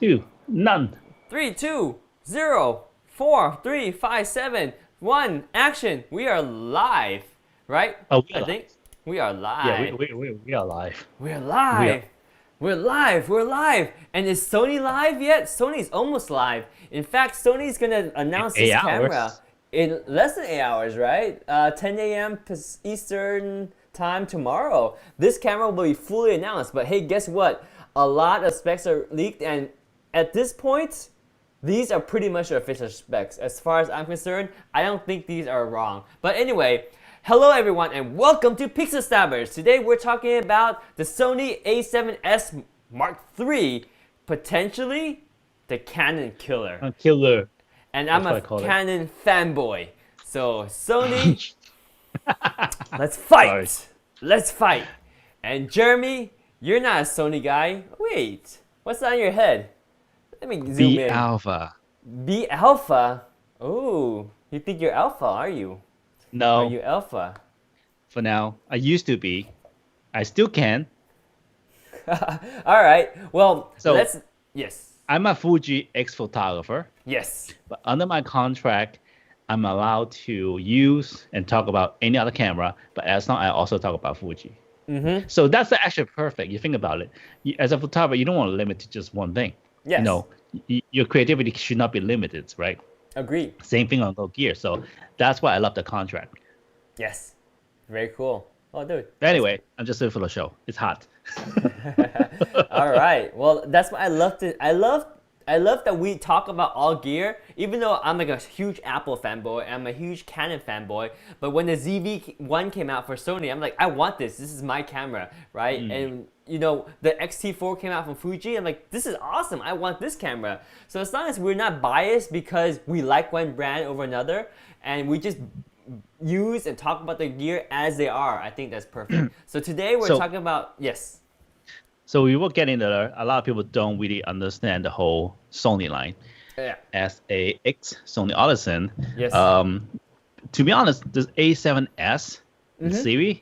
2, none. 3, 2, 0, 4, 3, 5, 7, 1, action. We are live, right? Oh, we are I live. think we are Yeah, live. we are live. We're We are. live. We're live. We're live. And is Sony live yet? Sony's almost live. In fact, Sony's gonna announce Eight this camera hours. in less than 8 hours, right? 10 a.m. Eastern time tomorrow. This camera will be fully announced. But hey, guess what? A lot of specs are leaked, and at this point, these are pretty much the official specs. As far as I'm concerned, I don't think these are wrong. But anyway, hello everyone and welcome to Pixel Stabbers. Today we're talking about the Sony A7S Mark III, potentially the Canon killer. A killer. And I'm That's a what I call it. Canon fanboy. So Sony, let's fight. Sorry. Let's fight. And Jeremy, you're not a Sony guy. Wait, what's on your head? Let me zoom B in. alpha. B alpha? Oh, you think you're alpha, are you? No, Are you alpha? for now. I used to be. I still can. All right. Well, So- let's. Yes. I'm a Fuji X photographer, Yes. but under my contract, I'm allowed to use and talk about any other camera, but as long I also talk about Fuji. Mm-hmm. So that's actually perfect. You think about it. As a photographer, you don't want to limit to just one thing. Yes. You know, your creativity should not be limited, right? Agree. Same thing on Go Gear. So that's why I love the contract. Yes. Very cool. Oh, dude. Anyway, I'm just here for the show. It's hot. All right. Well, that's what I love to. I love that we talk about all gear, even though I'm like a huge Apple fanboy, I'm a huge Canon fanboy. But when the ZV-1 came out for Sony, I'm like, I want this. This is my camera, right? And you know, the X-T4 came out from Fuji. I'm like, this is awesome. I want this camera. So as long as we're not biased because we like one brand over another, and we just use and talk about the gear as they are, I think that's perfect. So today we're So- talking about yes. So we will get into there. A lot of people don't really understand the whole Sony line. Yeah. S-A-X, Sony Odyssey. Yes. To be honest, this A7S Mm-hmm. series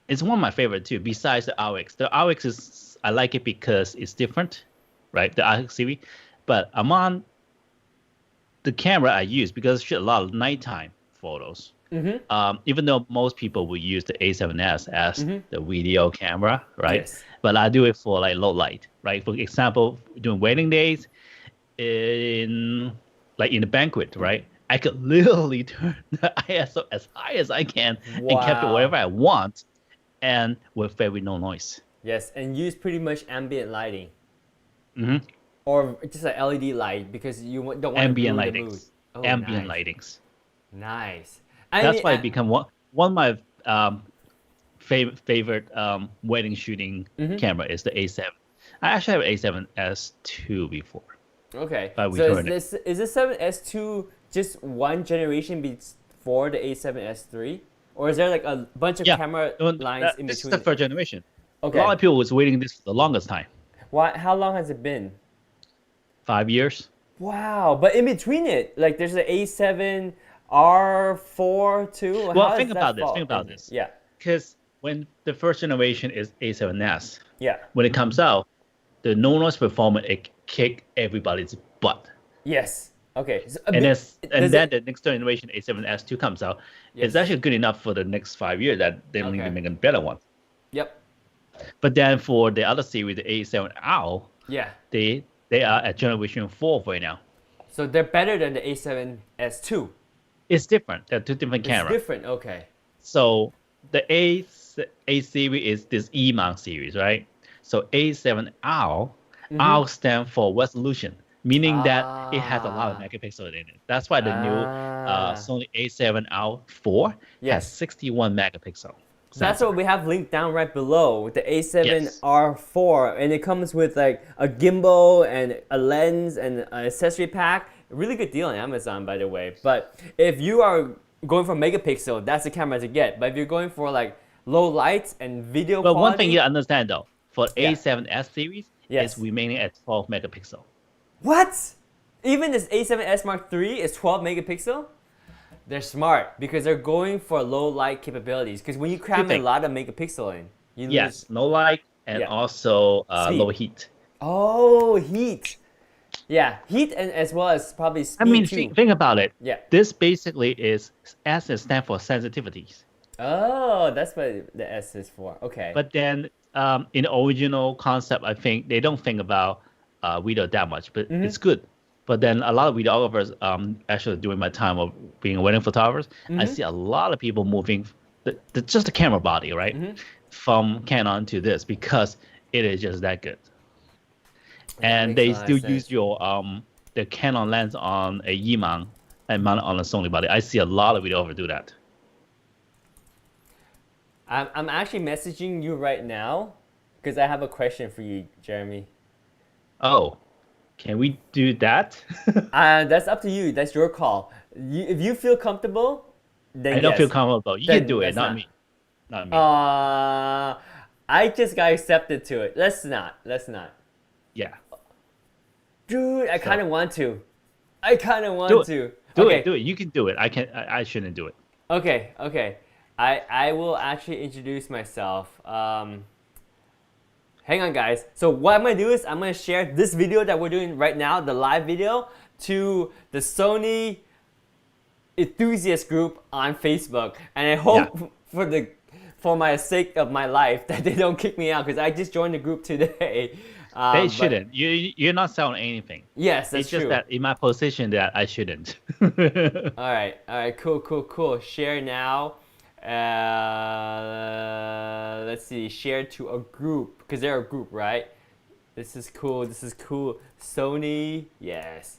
is one of my favorite too, besides the RX. The RX is, I like it because it's different, right? The RX series. But among the camera I use, because it's a lot of nighttime photos. Mm-hmm. Even though most people will use the A7S as the video camera, right? Yes. But I do it for like low light, right? For example, during wedding days, in the banquet, right? I could literally turn the ISO as high as I can and capture Wow. whatever I want, and with very no noise. Yes, and use pretty much ambient lighting. Mhm. Or just an LED light because you don't want Ambient to ruin the mood. lightings, Oh, ambient nice. lightings. Nice. That's why it become one of my favorite wedding shooting camera is the A7. I actually have an A7S2 before. Okay. but we So heard is this 7S2 just one generation before the A7S3? Or is there like a bunch of Yeah, camera no, lines in this is between? the first generation. Okay. A lot of people was waiting this for the longest time, Why? How long has it been? 5 years. Wow. But in between it, like there's the A7 R4 too. Well, How think does that about this. fall Think about in? this. Yeah. Because when the first generation is A7S, Yeah. when it comes out, the no noise performance it kick everybody's butt. Yes. Okay. So And does then it- the next generation A7S2 comes out. Yes. It's actually good enough for the next 5 years that they don't need Okay. to make a better one. Yep. But then for the other series, the A7R, Yeah. they are at generation 4 right now. So they're better than the A7S2. It's different. They're two different It's cameras. different. Okay. So the A series is this E mount series, right? So A7R, R stands for resolution, meaning that it has a lot of Ah. megapixels in it. That's why the new Ah. Sony A7R4 Yes. has 61 megapixel. That's sensor. what we have linked down right below with the Yes. A7R4, and it comes with like a gimbal and a lens and an accessory pack. Really good deal on Amazon, by the way. But if you are going for megapixel, that's the camera to get. But if you're going for like low lights and video But quality, one thing you understand though, for Yeah. A7S series, Yes. it's remaining at 12 megapixel. what? Even this A7S Mark III is 12 megapixel? They're smart because they're going for low light capabilities. Because when you cram a thing. lot of megapixel in, you lose. Yes, no light and Yeah. also Speed. low heat. Oh, heat. Yeah, heat and as well as probably I speed mean, too. think about it. Yeah. This basically is S is stand for sensitivities. Oh, that's what the S is for. Okay. But then in the original concept, I think they don't think about video that much, but Mm-hmm. it's good. But then a lot of videographers, actually during my time of being a wedding photographer, I Mm-hmm. see a lot of people moving just the camera body, right, Mm-hmm. from Canon to this because it is just that good. That And makes a they lot of still use sense. your the Canon lens on a E mount and mount on a Sony body. I see a lot of videographers do that. I'm actually messaging you right now because I have a question for you, Jeremy. Oh, can we do that? That's up to you. That's your call. If you feel comfortable, I then don't feel yes. comfortable. You can Then do it, let's not not. me. Not me. Uh, I just got accepted to it. Let's not. Let's not. Yeah. Dude, I kind So of want to. I kind of do want it. to. Do it. Okay. Do it. You can do it. I can. I shouldn't do it. Okay. Okay. I will actually introduce myself. Hang on, guys. So what I'm gonna do is I'm gonna share this video that we're doing right now, the live video, to the Sony enthusiast group on Facebook, and I Yeah. hope for my sake of my life that they don't kick me out because I just joined the group today. They But shouldn't. You're not selling anything. yes, that's It's just true. that in my position that I shouldn't. All right, cool, cool, cool. Share now. Let's see, share to a group because they're a group, right? This is cool. This is cool. Sony, yes,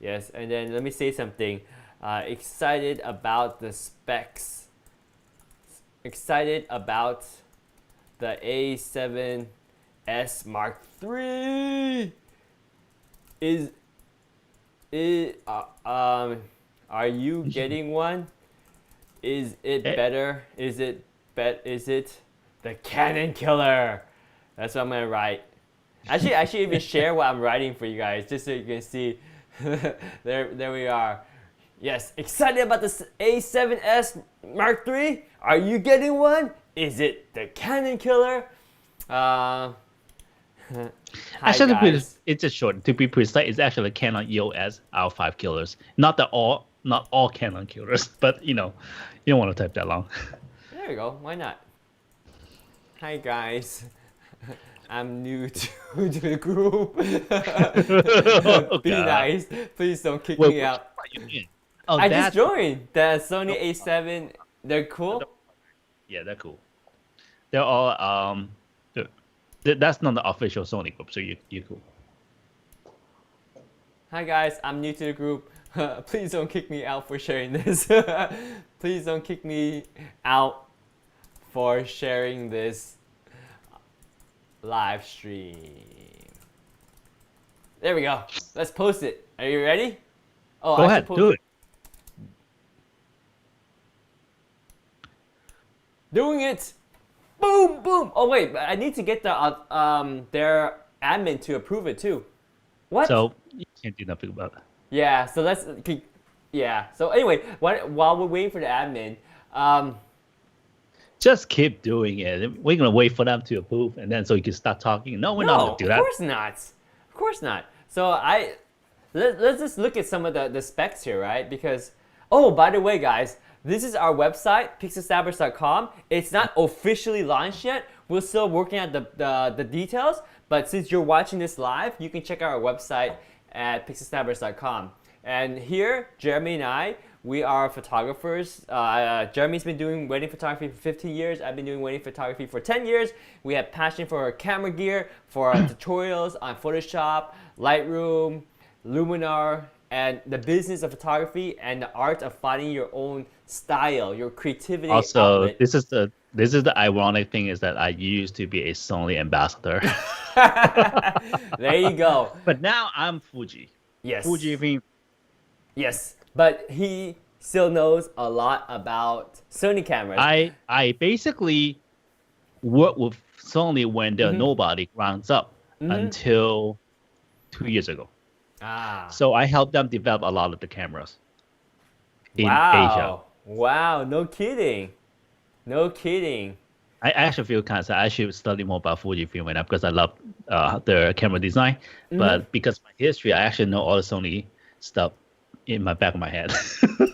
yes. And then let me say something. Excited about the specs. Excited about the A7S Mark III. Is it? Are you getting one? Is it Eh, better? Is it Is it the Canon killer? That's what I'm gonna write. Actually, I should even share what I'm writing for you guys, just so you can see. There we are. Yes, excited about the A7S Mark III? Are you getting one? Is it the Canon killer? Hi Actually, guys. it's just short. To be precise, it's actually Canon EOS R5 killers. Not all Canon killers, but you don't want to type that long. There we go. Why not? Hi guys. I'm new to the group. Oh, Be God. nice. Please don't kick Wait, me which out. part you in? Oh, I just that. joined the Sony A7. They're cool. Yeah, they're cool. They're all that's not the official Sony group, so you're cool. Hi guys, I'm new to the group. Please don't kick me out for sharing this. Please don't kick me out for sharing this live stream. There we go. Let's post it. Are you ready? Oh, Go I ahead, should post do it. Doing it. Boom, boom. Oh wait, but I need to get their admin to approve it too. What? So you can't do nothing about it. Yeah. So let's. Yeah. So anyway, while we're waiting for the admin, Just keep doing it. We're gonna wait for them to approve, and then so you can start talking. No, we're not no, gonna do of that. course not. Of course not. So let's just look at some of the specs here, right? Because oh, by the way, guys, this is our website, pixelstabbers.com. It's not officially launched yet. We're still working out the details. But since you're watching this live, you can check out our website at pixelstabbers.com. And here, Jeremy and I, we are photographers. Jeremy's been doing wedding photography for 15 years. I've been doing wedding photography for 10 years. We have passion for our camera gear, for our tutorials on Photoshop, Lightroom, Luminar, and the business of photography and the art of finding your own style, your creativity Also, outlet. this is the ironic thing is that I used to be a Sony ambassador, There you go. but now I'm Fuji. Yes. Fuji. Yes. But he still knows a lot about Sony cameras. I basically worked with Sony when Mm-hmm. nobody rounds up until 2 years ago. Ah. So I helped them develop a lot of the cameras in Asia. Wow. Wow. No kidding. No kidding. I actually feel kind of sad. I should study more about Fujifilm right now because I love the camera design. But because of my history, I actually know all the Sony stuff in my back of my head.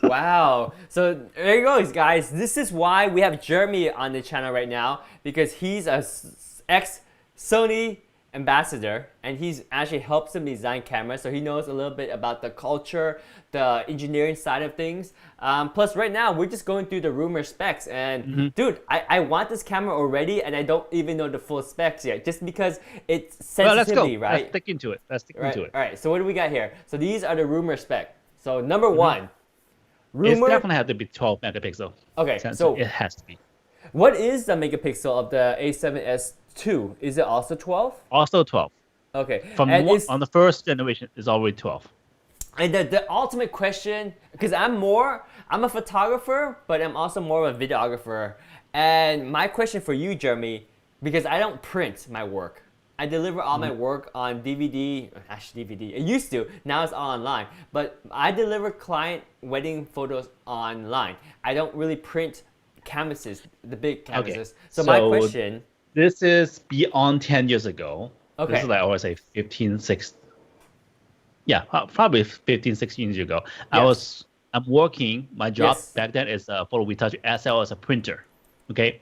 Wow. So there you go, guys. This is why we have Jeremy on the channel right now, because he's a ex Sony ambassador and he's actually helps them design cameras, so he knows a little bit about the culture, the engineering side of things. Plus right now we're just going through the rumor specs, and dude, I want this camera already and I don't even know the full specs yet, just because it's sensitivity. Well, right? Let's stick into it. All right, so what do we got here? So these are the rumor spec. So number one, It's rumor. definitely have to be 12 megapixel. Okay, Sensor. so It has to be. what is the megapixel of the A7S II? Is it also 12? Also 12. Okay. From And on the first generation, it's already 12. and the ultimate question, because I'm a photographer, but I'm also more of a videographer. And my question for you, Jeremy, because I don't print my work. I deliver all my work on DVD, actually DVD. It used to, now it's all online. But I deliver client wedding photos online. I don't really print canvases, the big canvases. So my question. This is beyond 10 years ago. Okay. This is like I always say 15, 16. Yeah, probably 15, 16 years ago. Yes. I'm working. My job Yes. back then is photo retouch SL as a printer. Okay.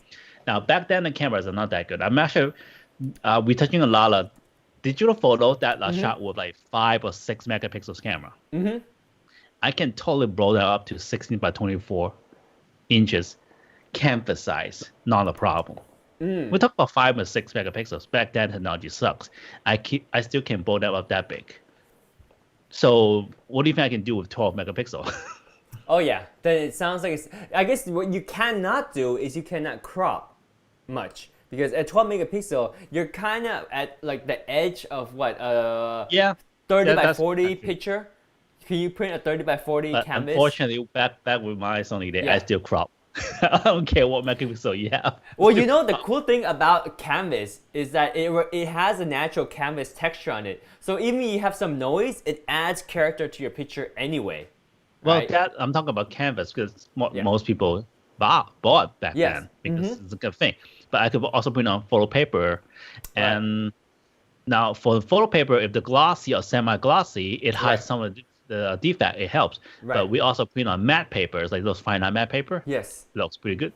Now back then the cameras are not that good. I'm actually retouching a lot of digital photos that are shot with like 5 or 6 megapixels camera. I can totally blow that up to 16 by 24 inches canvas size, not a problem. We talk about 5 or 6 megapixels. Back then technology sucks. I still can blow that up that big. So what do you think I can do with 12 megapixel? Oh yeah, then it sounds like I guess what you cannot do is you cannot crop much, because at 12 megapixel you're kind of at like the edge of what Yeah. 30 by that's 40 true. picture. Can you print a 30 by 40 But canvas? unfortunately, back with my Sony day, Yeah. I still crop. I don't care what megapixel you have. Well, you know, the cool thing about canvas is that it has a natural canvas texture on it. So even if you have some noise, it adds character to your picture anyway. Well, right? that I'm talking about canvas because Yeah. most people bought back Yes. then because it's a good thing. But I could also print on photo paper, and now for the photo paper, if the glossy or semi-glossy, it hides Right. some of the defect. It helps. Right. But we also print on matte papers, like those fine art matte paper. Yes. It looks pretty good.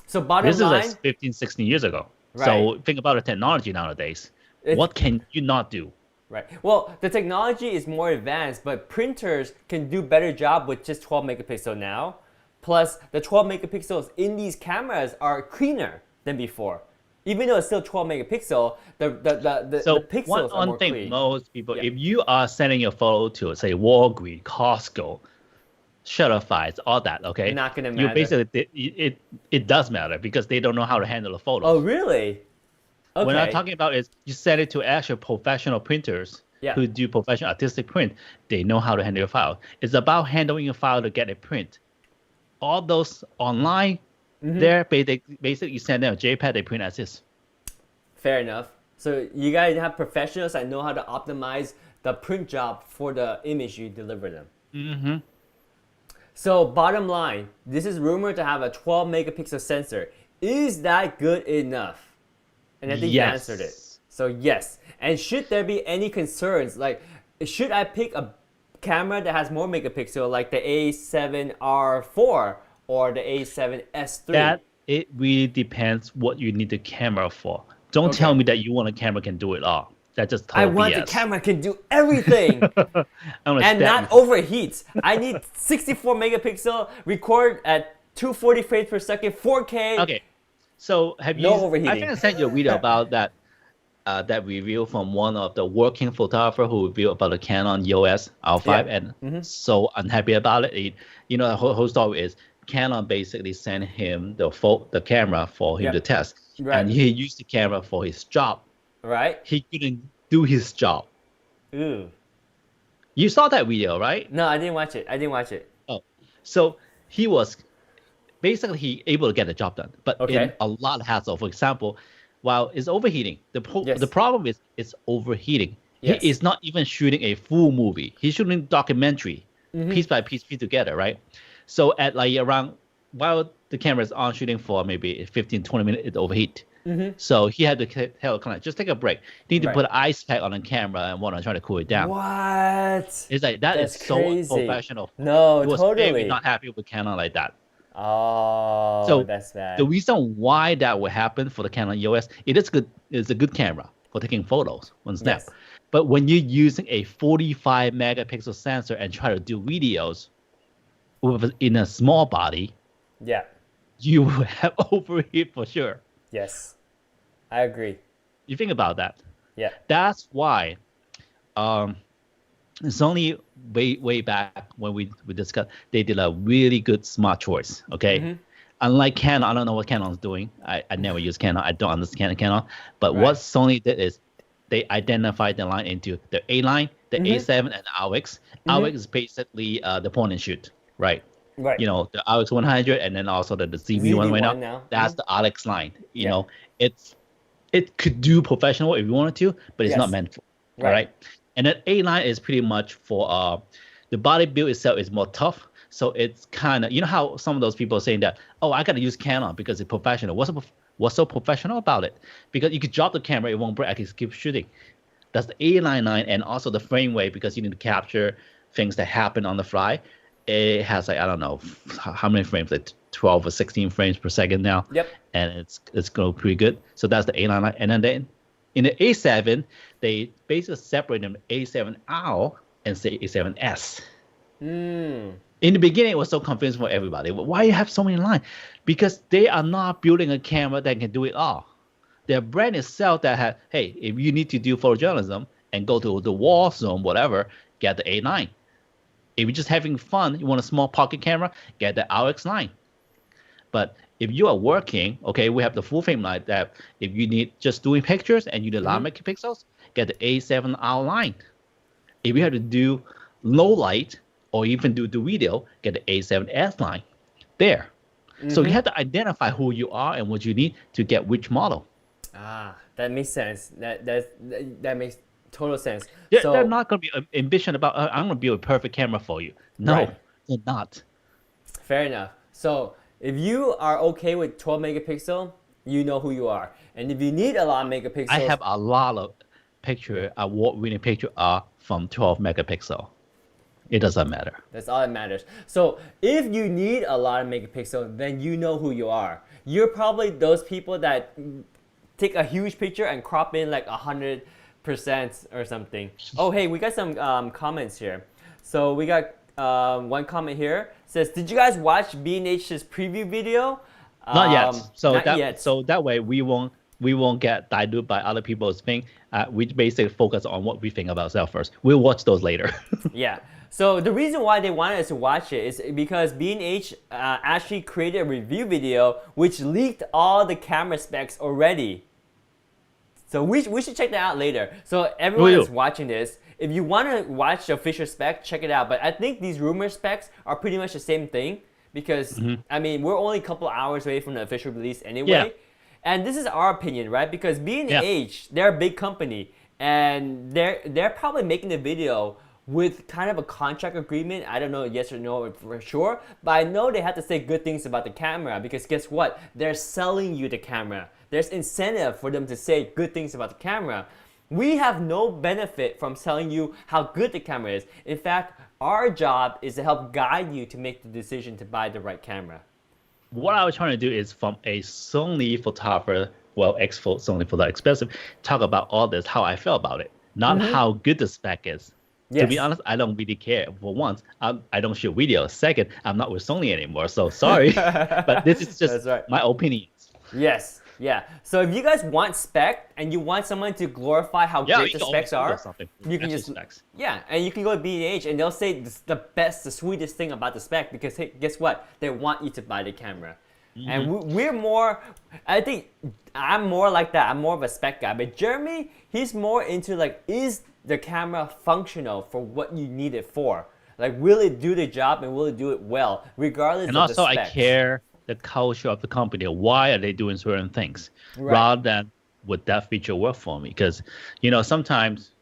So bottom This line, is like 15, 16 years ago. Right. So think about the technology nowadays. What can you not do? right. Well, the technology is more advanced, but printers can do better job with just 12 megapixel now. Plus, the 12 megapixels in these cameras are cleaner than before. Even though it's still 12 megapixel, the pixels are more one thing clean. most people, Yeah. if you are sending your photo to, say, Walgreens, Costco, Shutterfiles, all that, okay? Not gonna You matter. basically, it does matter because they don't know how to handle the photo. Oh, really? Okay. What I'm talking about is you send it to actual professional printers Yeah. who do professional artistic print. They know how to handle your file. It's about handling your file to get a print. All those online, they're basically you send them a JPEG, they print as is. Fair enough. So you guys have professionals that know how to optimize the print job for the image you deliver them. So bottom line, this is rumored to have a 12 megapixel sensor. Is that good enough? And I think you Yes. answered it. So yes. And should there be any concerns, like should I pick a camera that has more megapixel like the A7R4 or the A7S3? That it really depends what you need the camera for. Don't tell me that you want a camera can do it all. That just I total want BS. the camera can do everything. I'm gonna And stab not you. overheat. I need 64 megapixel, record at 240 frames per second, 4K. Okay, so have you? No overheating. I think I sent you a video about that. That review from one of the working photographer who reviewed about the Canon EOS R5 and so unhappy about it. The whole story is Canon basically sent him the camera for him to test, Right. and he used the camera for his job. Right? He couldn't do his job. Ooh. You saw that video, right? No, I didn't watch it. Oh, so he was basically able to get the job done, but in Okay. a lot of hassle. For example, while it's overheating, the Yes. problem is it's overheating. Yes. He is not even shooting a full movie. He's shooting documentary, piece by piece, piece together, right? So at like around while the camera is on shooting for maybe 15, 20 minutes, it overheat. So he had to tell the client, just take a break. You need to Right. put an ice pack on the camera and want to try to cool it down. What? It's like that is That's so crazy. unprofessional. No, He was very totally. not happy with Canon like that. Oh, So that's the bad. reason why that would happen for the Canon EOS, it is good. It's a good camera for taking photos on snap. Yes. But when you're using a 45 megapixel sensor and try to do videos in a small body, Yeah. you will have overheat for sure. Yes. I agree. You think about that. Yeah. That's why Sony way back when we discussed, they did a really good smart choice. Okay. Unlike Canon, I don't know what Canon's doing. I never use Canon. I don't understand Canon. But what Sony did is they identified the line into the A line, the A7, and the RX. RX is basically the point and shoot, right? Right. You know, the RX 100 and then also the ZV one right ZV-1 now. now. That's the RX line. You Yeah. know, it could do professional if you wanted to, but it's not Yes. meant for. Right. All right. And then A line is pretty much for the body build itself is more tough. So it's kind of, you know how some of those people are saying that, oh, I got to use Canon because it's professional. What's so professional about it? Because you could drop the camera, it won't break. I can keep shooting. That's the A99 and also the frame rate because you need to capture things that happen on the fly. It has like, I don't know how many frames, like 12 or 16 frames per second now. Yep. And it's going pretty good. So that's the A99. And then in the A7, they basically separate them A7R and say A7S. In the beginning, it was so confusing for everybody. Why you have so many lines? Because they are not building a camera that can do it all. Their brand itself that had, hey, if you need to do photojournalism and go to the war zone, whatever, get the A9. If you're just having fun, you want a small pocket camera, get the RX9. But if you are working, okay, we have the full frame line that if you need just doing pictures and you need a lot of megapixels, get the A7R line. If you have to do low light or even do video, get the A7S line. There. So you have to identify who you are and what you need to get which model. Ah, that makes sense. That makes total sense. So They're not going to be ambition about, I'm going to build a perfect camera for you. No, Right. they're not. fair enough. So if you are okay with 12 megapixel, you know who you are. And if you need a lot of megapixels, I have a lot of award-winning picture are from 12 megapixel. It doesn't matter. that's all that matters. So if you need a lot of megapixel, then you know who you are. You're probably those people that take a huge picture and crop in like 100% or something. Oh, hey, we got some comments here. So we got one comment here. Says, did you guys watch B&H's preview video? Not yet. Not That way we won't get diluted by other people's thing. We basically focus on what we think about ourselves first. We'll watch those later. Yeah. So the reason why they wanted us to watch it is because B&H actually created a review video which leaked all the camera specs already. So we should check that out later. So everyone that's watching this, if you want to watch the official spec, check it out. But I think these rumor specs are pretty much the same thing because, I mean, we're only a couple hours away from the official release anyway. Yeah. And this is our opinion, right? Because B&H, they're a big company, and they're probably making the video with kind of a contract agreement. I don't know yes or no for sure, but I know they have to say good things about the camera because guess what? They're selling you the camera. There's incentive for them to say good things about the camera. We have no benefit from telling you how good the camera is. In fact, our job is to help guide you to make the decision to buy the right camera. What I was trying to do is from a Sony photographer, well, Sony photographer expensive, talk about all this, how I feel about it, not how good the spec is. Yes. To be honest, I don't really care. For once, I don't shoot video. Second, I'm not with Sony anymore, so sorry. But this is just my opinions. Yes. Yeah. So if you guys want spec and you want someone to glorify how great the specs are, you can just and you can go to B&H and they'll say the best, the sweetest thing about the spec because hey, guess what? They want you to buy the camera. And we're more, I think I'm more like that. I'm more of a spec guy. But Jeremy, he's more into like, is the camera functional for what you need it for? Like, will it do the job and will it do it well, regardless of the specs? And also, I care the culture of the company. Why are they doing certain things rather than would that feature work for me? Because, you know, sometimes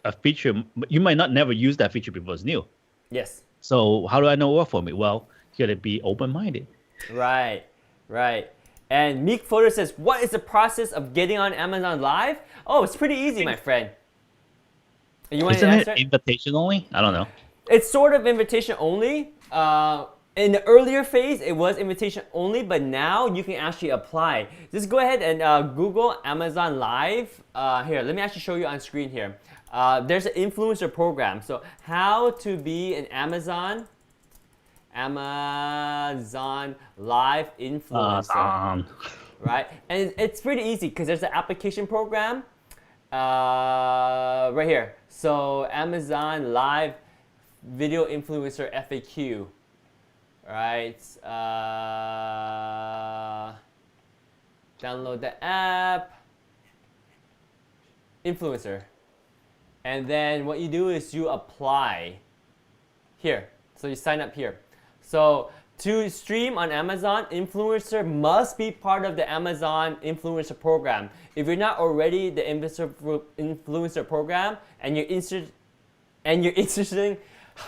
a feature, you might not never use that feature before it's new. Yes. So how do I know it work for me? Well, you got to be open-minded. Right, right. And Meek Photo says, what is the process of getting on Amazon Live? Oh, it's pretty easy, my friend. You want to Isn't it answer it? invitation only? I don't know. It's sort of invitation only. In the earlier phase, it was invitation only, but now you can actually apply. Just go ahead and Google Amazon Live. Here, let me actually show you on screen here. There's an influencer program. So how to be an Amazon Live influencer, right? And it's pretty easy because there's an application program right here. So Amazon Live Video Influencer FAQ, right? Download the app, influencer, and then what you do is you apply here. So you sign up here. So to stream on Amazon, influencer must be part of the Amazon influencer program. If you're not already the influencer program and you're interested in,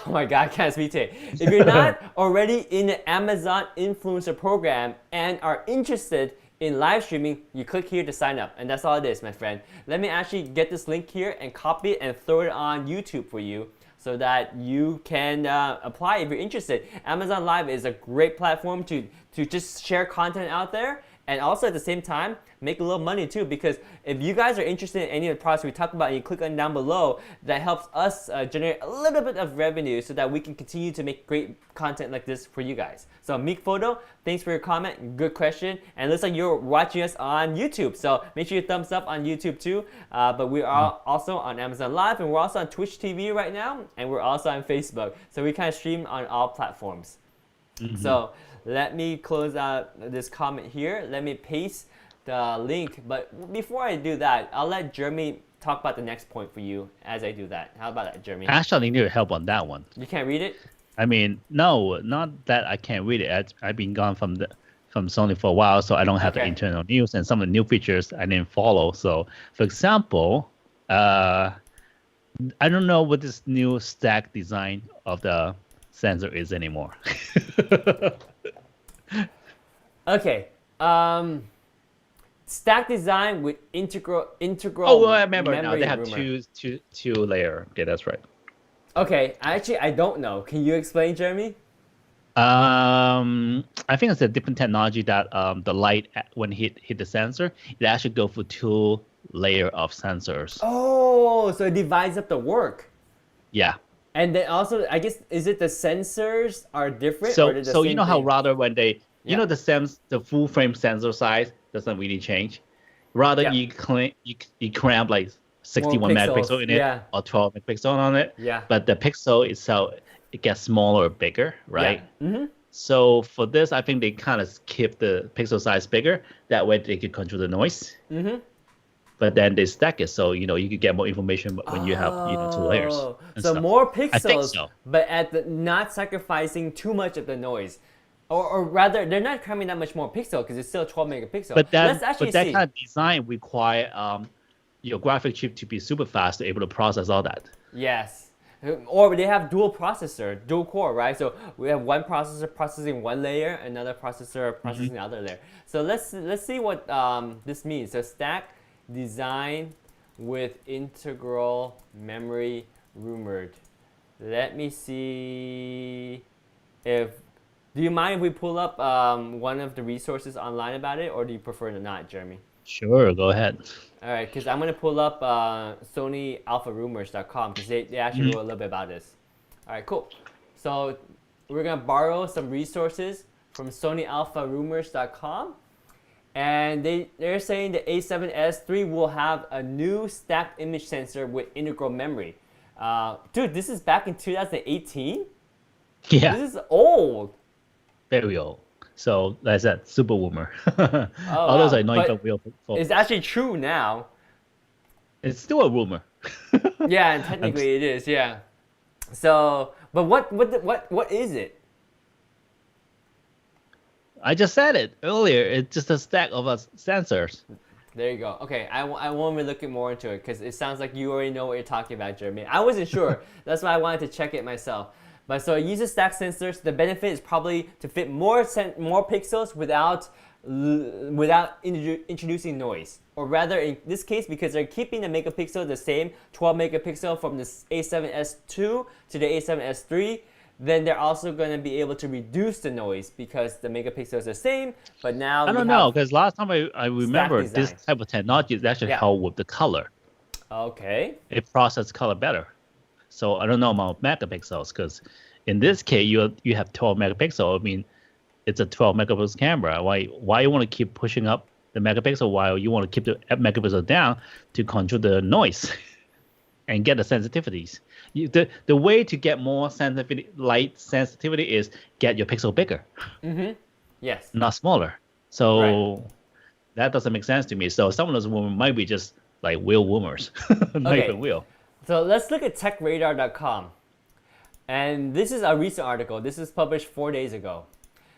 oh my God, I can't speak today. If you're not already in the Amazon influencer program and are interested in live streaming, you click here to sign up, and that's all it is, my friend. Let me actually get this link here and copy it and throw it on YouTube for you, so that you can apply if you're interested. Amazon Live is a great platform to just share content out there, and also at the same time make a little money too, because if you guys are interested in any of the products we talk about and you click on down below, that helps us generate a little bit of revenue so that we can continue to make great content like this for you guys. So Meek Photo, thanks for your comment, good question, and it looks like you're watching us on YouTube, so make sure you thumbs up on YouTube too. But we are also on Amazon Live, and we're also on Twitch TV right now, and we're also on Facebook, so we kind of stream on all platforms. So let me close out this comment here. Let me paste the link, but before I do that, I'll let Jeremy talk about the next point for you as I do that. How about that, Jeremy? Actually, I need your help on that one. You can't read it? I mean, no, not that I can't read it. I've been gone from Sony for a while, so I don't have the internal news, and some of the new features I didn't follow. So, for example, I don't know what this new stack design of the sensor is anymore. Okay. Stack design with integral. Oh, well, I remember now. They have rumor. two layer. Okay, that's right. Okay, actually, I don't know. Can you explain, Jeremy? I think it's a different technology that the light when hit the sensor, it actually go for two layer of sensors. Oh, so it divides up the work. Yeah. And then also, I guess, is it the sensors are different? So or the so you same know how thing? rather when they know the full frame sensor size doesn't really change. Rather you cramp like 61 pixels, megapixel in it or 12 megapixel on it. Yeah. But the pixel itself, it gets smaller or bigger, right? Yeah. Mm-hmm. So for this, I think they kind of keep the pixel size bigger. That way they can control the noise. Mm-hmm. But then they stack it, so you could get more information when you have two layers. So stuff. more I think pixels, so. but at not sacrificing too much of the noise. Or rather, they're not cramming that much more pixel because it's still 12 megapixel. But Let's actually that see. kind of design require your graphic chip to be super fast to able to process all that. Yes. Or they have dual processor, dual core, right? So we have one processor processing one layer, another processor processing the other layer. So let's see what this means. So stack design with integral memory rumored. Let me see if. Do you mind if we pull up one of the resources online about it, or do you prefer to not, Jeremy? Sure, go ahead. All right, because I'm going to pull up SonyAlphaRumors.com because they actually wrote a little bit about this. All right, cool. So we're going to borrow some resources from SonyAlphaRumors.com. And they're saying the A7S III will have a new stacked image sensor with integral memory. Dude, this is back in 2018? Yeah. This is old. Very old. So like I said, super boomer. Oh, All those wow. are not even real. It's actually true now. It's still a rumor. Yeah, and technically it is. Yeah. So, but what is it? I just said it earlier. It's just a stack of sensors. There you go. Okay, I won't be looking more into it because it sounds like you already know what you're talking about, Jeremy. I wasn't sure. That's why I wanted to check it myself. But so it uses stack sensors. The benefit is probably to fit more pixels without introducing noise. Or rather, in this case, because they're keeping the megapixel the same, 12 megapixel from the A7S II to the A7S III, then they're also going to be able to reduce the noise because the megapixel is the same, but now I don't know, because last time I remember this type of technology is actually help with the color. Okay. It processes color better. So I don't know about megapixels, because in this case you have 12 megapixel. I mean, it's a 12 megapixel camera. Why you want to keep pushing up the megapixel while you want to keep the megapixel down to control the noise and get the sensitivities? The way to get more light sensitivity is get your pixel bigger. Yes. Not smaller. So that doesn't make sense to me. So some of those women might be just like wheel woomers, not even wheel. So let's look at techradar.com. And this is a recent article. This is published 4 days ago.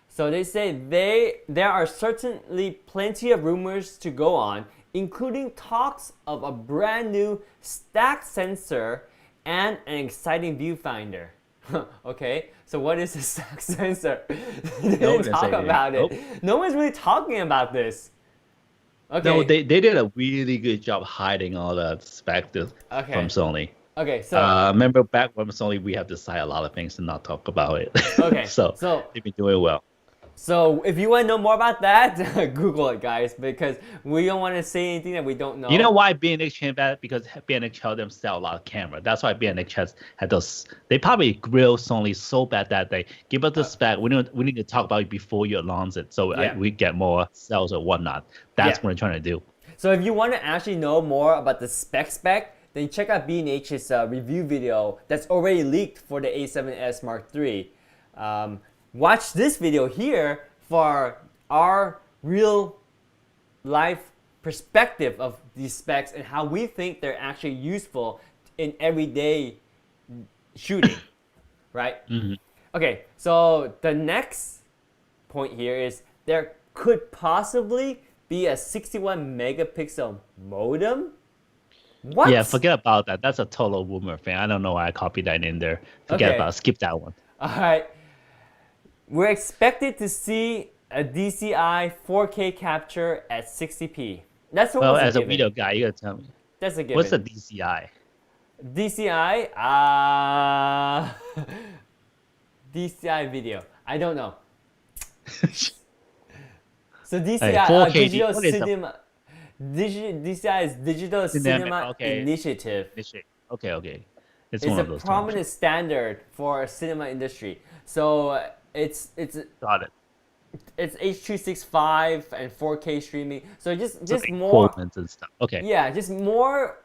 So they say there are certainly plenty of rumors to go on, including talks of a brand new stack sensor and an exciting viewfinder. Okay, so what is a stack sensor? They didn't talk about it. No one's really talking about this. Okay. No, they did a really good job hiding all the specs from Sony. Okay, so remember back when Sony, we have to decide a lot of things and not talk about it. Okay, so they've been doing well. So if you want to know more about that, Google it, guys, because we don't want to say anything that we don't know. You know why B&H came back? Because B&H helped them sell a lot of camera. That's why B&H had those. They probably grilled Sony so bad that they give us the spec. We need to talk about it before you launch it, so we get more sales or whatnot. That's what they're trying to do. So if you want to actually know more about the spec, then check out B&H's review video that's already leaked for the A7S Mark III. Watch this video here for our real life perspective of these specs and how we think they're actually useful in everyday shooting, right? Okay, so the next point here is there could possibly be a 61 megapixel modem. What? Yeah, forget about that. That's a total rumor thing. I don't know why I copied that in there. Skip that one. All right. We're expected to see a DCI 4K capture at 60p. That's well, as a video guy, you gotta tell me. That's a given. What's a DCI? DCI? DCI video. I don't know. So DCI, digital cinema. DCI is Digital Cinema Initiative. Okay. It's a prominent standard for cinema industry. So it's got it. It's H.265 and 4K streaming. So just more and stuff. Okay. Yeah, just more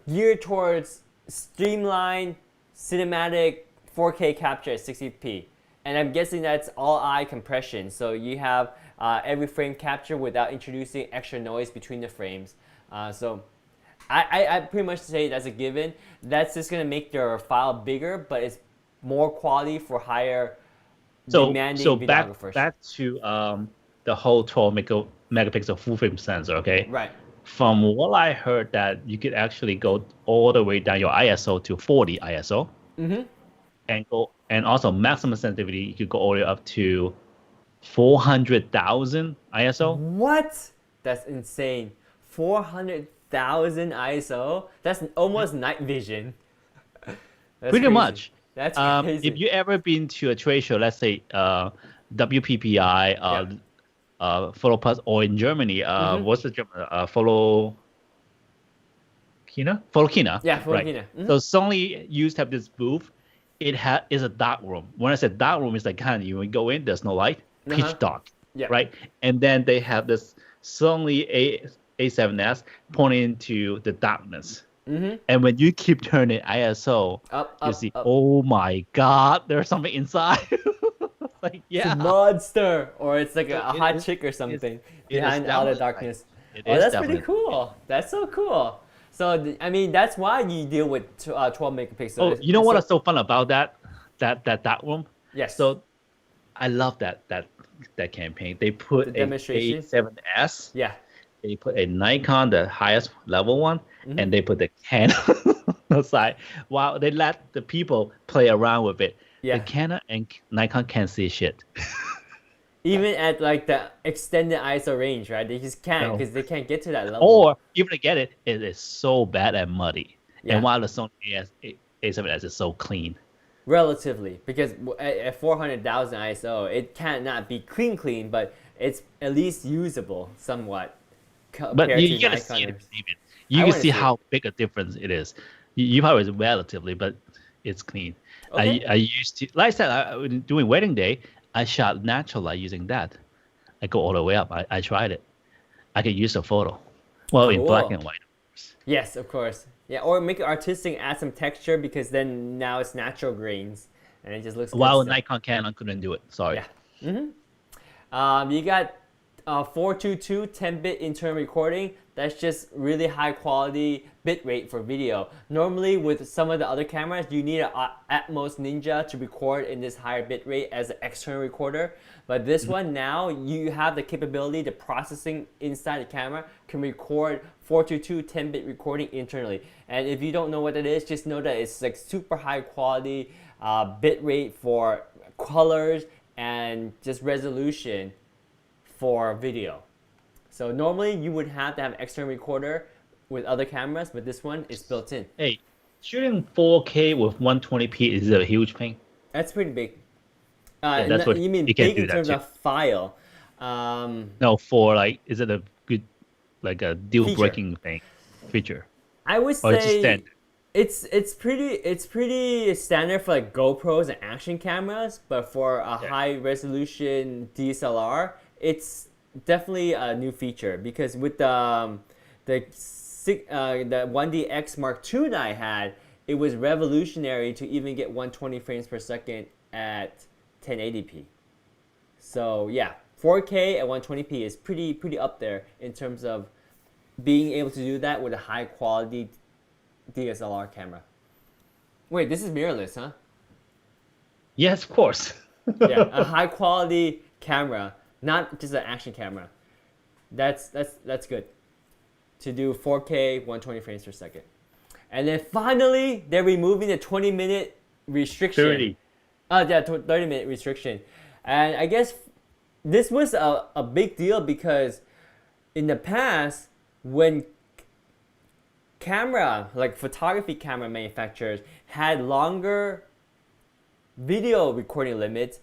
geared towards streamlined cinematic 4K capture at 60p. And I'm guessing that's all eye compression. So you have every frame capture without introducing extra noise between the frames. So I pretty much say that's a given. That's just gonna make your file bigger, but it's more quality for higher demanding videographers. Back to the whole 12 megapixel full frame sensor. Okay. Right. From what I heard, that you could actually go all the way down your ISO to 40 ISO, and also maximum sensitivity. You could go all the way up to 400,000 ISO. What? That's insane. 400,000 ISO. That's almost night vision. Pretty crazy. Much. That's crazy. If you ever been to a trade show, let's say WPPI, Photo Plus, or in Germany, what's the German? Photokina? Photokina. Yeah, Photokina. Right. So Sony used to have this booth. It is a dark room. When I said dark room, it's like kind of, you go in, there's no light, pitch dark, right? And then they have this Sony A7S pointing into the darkness. And when you keep turning ISO, you see, oh my God, there's something inside. Like, it's a monster, or it's like a hot chick or something behind all the darkness. That's pretty cool. That's so cool. So I mean, that's why you deal with 12 megapixels. Oh, you know what is so fun about that dark room? Yes. So I love that campaign. They put a A7S. Yeah. They put a Nikon, the highest level one, and they put the Canon on the side. While they let the people play around with it. The Yeah. Canon and Nikon can't see shit. Even at like the extended ISO range, right? They just can't No. because they can't get to that level. Or even to get it, it is so bad and muddy. And Yeah, while the Sony A7S is so clean. relatively, because at 400,000 ISO, it cannot be clean, but it's at least usable somewhat But compared you to gotta see Nikon. it to believe it. I You can want to see see it. how big a difference it is. You probably is relatively, but it's clean. Okay. I used to, like I said, doing wedding day, I shot natural light using that. I go all the way up. I tried it. I could use a photo. Well, in black Cool. and white. Yes, of course. Yeah, or make it artistic, add some texture because then now it's natural grains and it just looks good While still. Nikon Canon couldn't do it. Sorry. Yeah. You got 422 10-bit internal recording. That's just really high quality bit rate for video. Normally with some of the other cameras, you need an Atmos Ninja to record in this higher bit rate as an external recorder. But this one now, you have the capability, the processing inside the camera can record 422 10-bit recording internally. And if you don't know what it is, just know that it's like super high quality bit rate for colors and just resolution for video. So normally you would have to have external recorder with other cameras, but this one is built in. Hey, shooting 4K with 120p is a huge thing. That's pretty big. Yeah, that's what You mean you can big do in that terms too. of file No, for like, is it a good, like a deal feature? breaking thing, feature, I would or it's just say standard? it's pretty standard for like GoPros and action cameras, but for a Yeah. high resolution DSLR, it's definitely a new feature because with the 1DX Mark II that I had, it was revolutionary to even get 120 frames per second at 1080p. So yeah, 4K at 120p is pretty up there in terms of being able to do that with a high quality DSLR camera. Wait, this is mirrorless, huh? Yes, of course. Yeah, a high quality camera, not just an action camera. That's good to do 4K 120 frames per second. And then finally, they're removing the 20-minute restriction. 30. Yeah, 30-minute restriction. And I guess this was a big deal because in the past, when camera, like photography camera manufacturers, had longer video recording limits,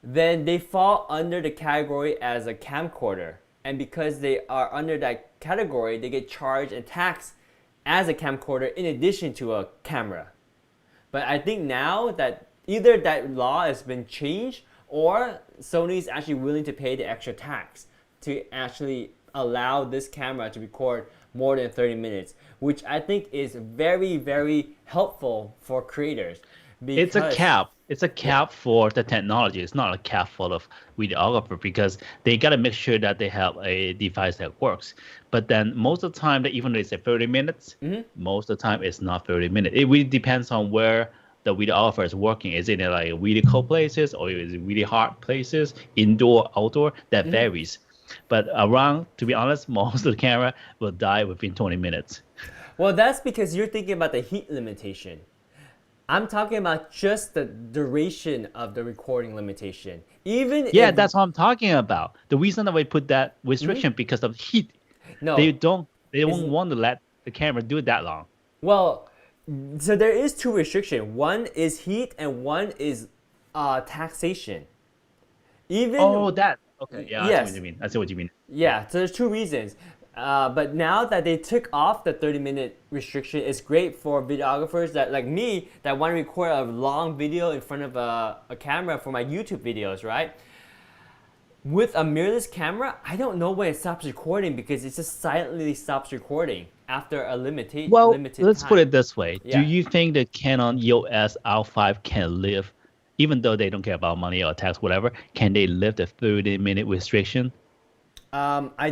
then they fall under the category as a camcorder. And because they are under that category, they get charged and taxed as a camcorder in addition to a camera. But I think now that either that law has been changed or Sony is actually willing to pay the extra tax to actually allow this camera to record more than 30 minutes, which I think is very, very helpful for creators. It's a Because, cap. It's a yeah, cap for the technology. It's not a cap for the videographer because they got to make sure that they have a device that works. But then most of the time, even though they say 30 minutes, most of the time it's not 30 minutes. It really depends on where the videographer is working. Is it in like really cold places or is it really hot places, indoor, outdoor? That varies. But around, to be honest, most of the camera will die within 20 minutes. well, that's because you're thinking about the heat limitation. I'm talking about just the duration of the recording limitation. Even Yeah, if that's what I'm talking about. The reason that we put that restriction because of heat. They no, don't they is don't want to let the camera do it that long. well, so there is two restrictions. One is heat, and one is taxation. Oh, Even that. Okay, yeah, I see what yes, you mean. I see what you mean. yeah. So there's two reasons. But now that they took off the 30-minute restriction, it's great for videographers that like me that want to record a long video in front of a camera for my YouTube videos, right? With a mirrorless camera, I don't know when it stops recording because it just silently stops recording after a Well, limited let's put time. it this way. Do Yeah. you think the Canon EOS R5 can live, even though they don't care about money or tax, whatever, can they live the 30-minute restriction? I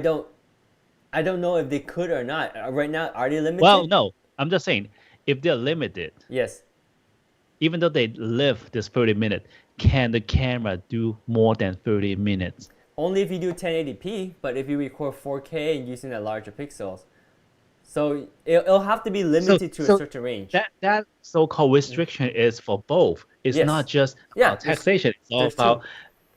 don't know if they could or not. Right now, are they Well, limited? no. I'm just saying, if they're limited, Yes. even though they live this 30 minutes, can the camera do more than 30 minutes? Only if you do 1080p, but if you record 4K and using the larger pixels. So it'll have to be limited to a certain range. That so-called restriction is for both. It's not Yes. just Yeah. taxation. It's all There's about two.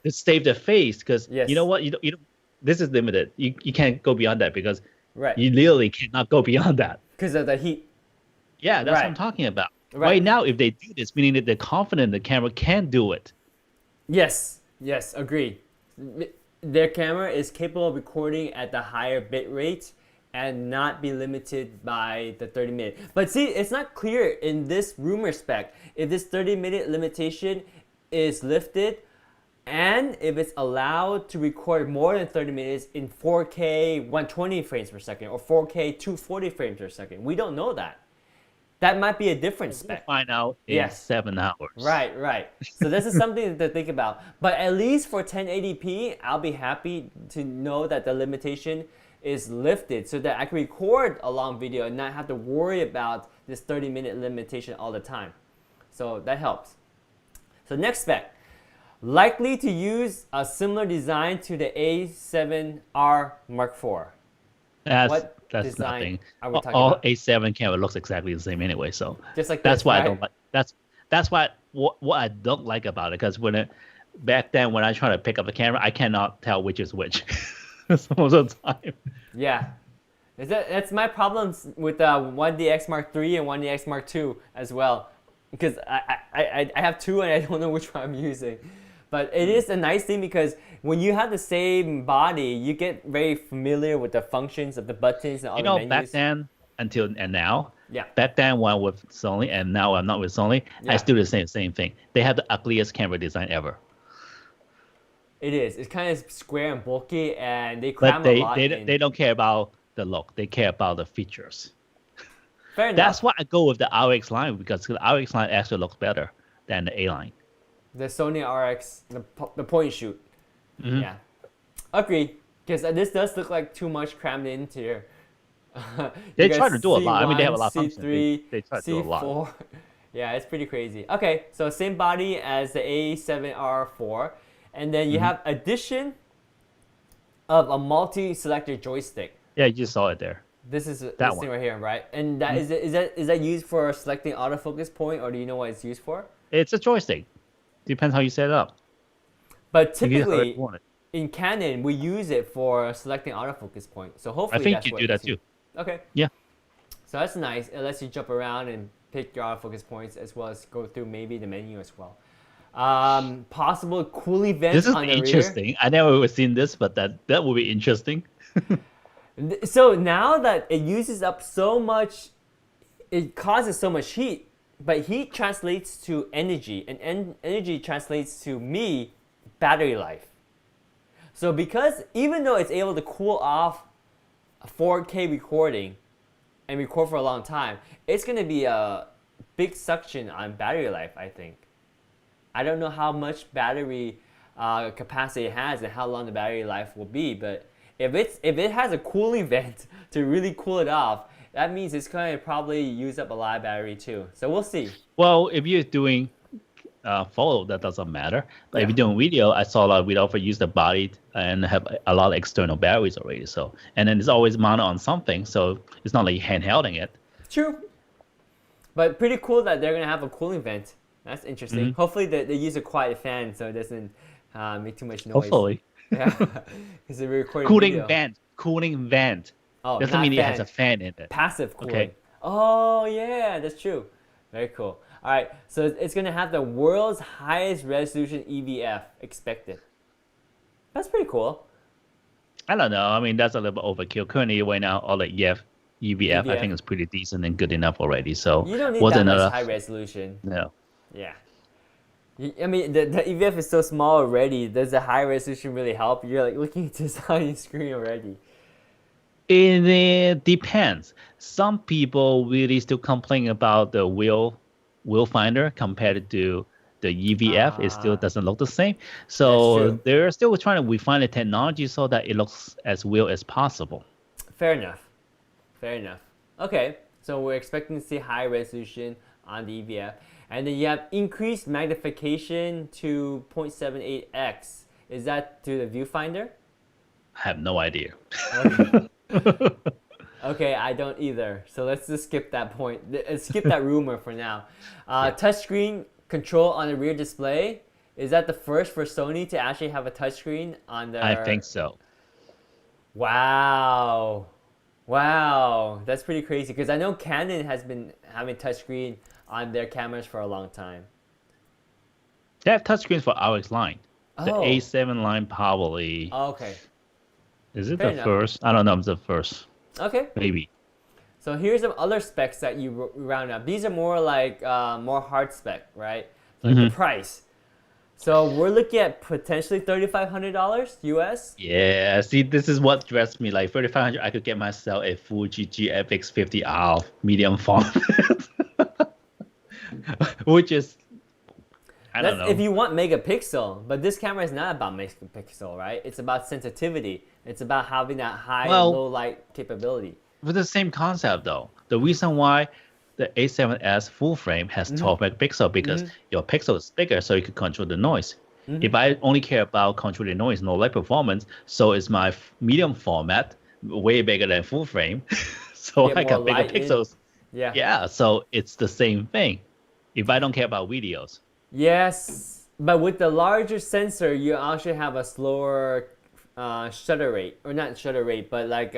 to save the face. Because you know Yes. what, you don't. This is limited. You can't go beyond that because Right. you literally cannot go beyond that. Because of the heat. Yeah, that's what I'm Right. talking about. Right. Right now, if they do this, meaning that they're confident the camera can do it. Yes. Yes. Agreed. Their camera is capable of recording at the higher bit rate and not be limited by the 30-minute. But see, it's not clear in this rumor spec if this 30-minute limitation is lifted and if it's allowed to record more than 30 minutes in 4K 120 frames per second or 4K 240 frames per second. We don't know that. That might be a different We'll spec. find out in Yes. 7 hours. Right, right. So this is something to think about. But at least for 1080p, I'll be happy to know that the limitation is lifted so that I can record a long video and not have to worry about this 30-minute limitation all the time. So that helps. So next spec. Likely to use a similar design to the A7R Mark IV. That's design nothing. are we talking All about? A7 camera looks exactly the same anyway, so Just like that's this, why right? I don't like. That's why what I don't like about it, because back then when I try to pick up the camera, I cannot tell which is which some of the time. Yeah. That's my problems with 1DX Mark III and 1DX Mark II as well. Because I have two and I don't know which one I'm using. But it is a nice thing because when you have the same body, you get very familiar with the functions of the buttons and all the menus. Back then and now. Yeah. Back then when I'm with Sony and now I'm not with Sony, Yeah. I still do the same thing. They have the ugliest camera design ever. It is. It's kind of square and bulky, and they But cram a lot in. they don't care about the look. They care about the features. Fair enough. That's why I go with the RX line, because the RX line actually looks better than the A line. The Sony RX, the point and shoot. Mhm. Yeah. Agree. Because this does look like too much crammed into here. They You got try to do a lot. I mean, they have a lot of functions. C3, They try to do a lot. C4. Yeah, it's pretty crazy. Okay, so same body as the A7R4. And then you have addition of a multi-selector joystick. Yeah, you just saw it there. This is this one. thing right here, right? And that is that used for selecting autofocus point, or do you know what it's used for? It's a joystick. Depends how you set it up. But You can use it however typically, you want it. in Canon, we use it for selecting autofocus point. So I hopefully think that's you what do that it's used. too. Okay. Yeah. So that's nice. It lets you jump around and pick your autofocus points as well as go through maybe the menu as well. Possible cooling vent This is on the interesting. I never would seen this, but that would be interesting. rear. So now that it uses up so much, it causes so much heat, but heat translates to energy, and energy translates to battery life. So because even though it's able to cool off a 4K recording and record for a long time, it's going to be a big suction on battery life, I think. I don't know how much battery capacity it has and how long the battery life will be, but if it has a cooling vent to really cool it off, that means it's going to probably use up a lot of battery too. So we'll see. Well, if you're doing photo, that doesn't matter. But if Yeah. you're doing video, I saw a lot of video for use the body and have a lot of external batteries already. So, and then it's always mounted on something, so it's not like you're handhelding it. True. But pretty cool that they're going to have a cooling vent. That's interesting. Mhm. Hopefully they use a quiet fan so it doesn't make too much noise. Hopefully. Yeah. Because they're recording Cooling video. vent. Cooling vent. Oh, Doesn't not mean it fan. has a fan in it. Passive cooling. Okay. Oh yeah, that's true. Very cool. All right, so it's gonna have the world's highest resolution EVF expected. That's pretty cool. I don't know. I mean, that's a little bit overkill. Currently, right now, all the EVF, I EVF. think is pretty decent and good enough already. So, You don't need wasn't that much enough. high resolution. No. Yeah. I mean, the EVF is so small already. Does the high resolution really help? You're like looking at this on your screen already. It depends. Some people really still complain about the Viewfinder compared to the EVF. It still doesn't look the same. That's So true. they're still trying to refine the technology so that it looks as real as possible. Fair enough. Fair enough. Okay, so we're expecting to see high resolution on the EVF. And then you have increased magnification to 0.78x. Is that to the viewfinder? I have no idea. Okay. Okay, I don't either. So let's just skip that point. Skip that rumor for now. Touchscreen control on the rear display. Is that the first for Sony to actually have a touchscreen on I their? think so. Wow. Wow. That's pretty crazy because I know Canon has been having touchscreen on their cameras for a long time. They have touchscreens for RX line. The Oh. A7 line probably. Okay. Is it Fair the enough. first? I don't know if it's the first. Okay. Maybe. So here's some other specs that you round up. These are more like more hard spec, right? Like the price. So we're looking at potentially $3,500 US. Yeah, see, this is what dressed me. Like 3,500, I could get myself a Fuji GFX 50R medium format, which is, I don't know. If you want megapixel, but this camera is not about megapixel, right? It's about sensitivity. It's about having that high and low light capability. With the same concept though, the reason why the A7S full frame has 12 megapixel because your pixel is bigger, so you can control the noise. If I only care about controlling noise, no light performance, so is my medium format way bigger than full frame, so I got bigger pixels. Yeah, so it's the same thing. If I don't care about videos. Yes, but with the larger sensor, you actually have a slower shutter rate, or not shutter rate, but like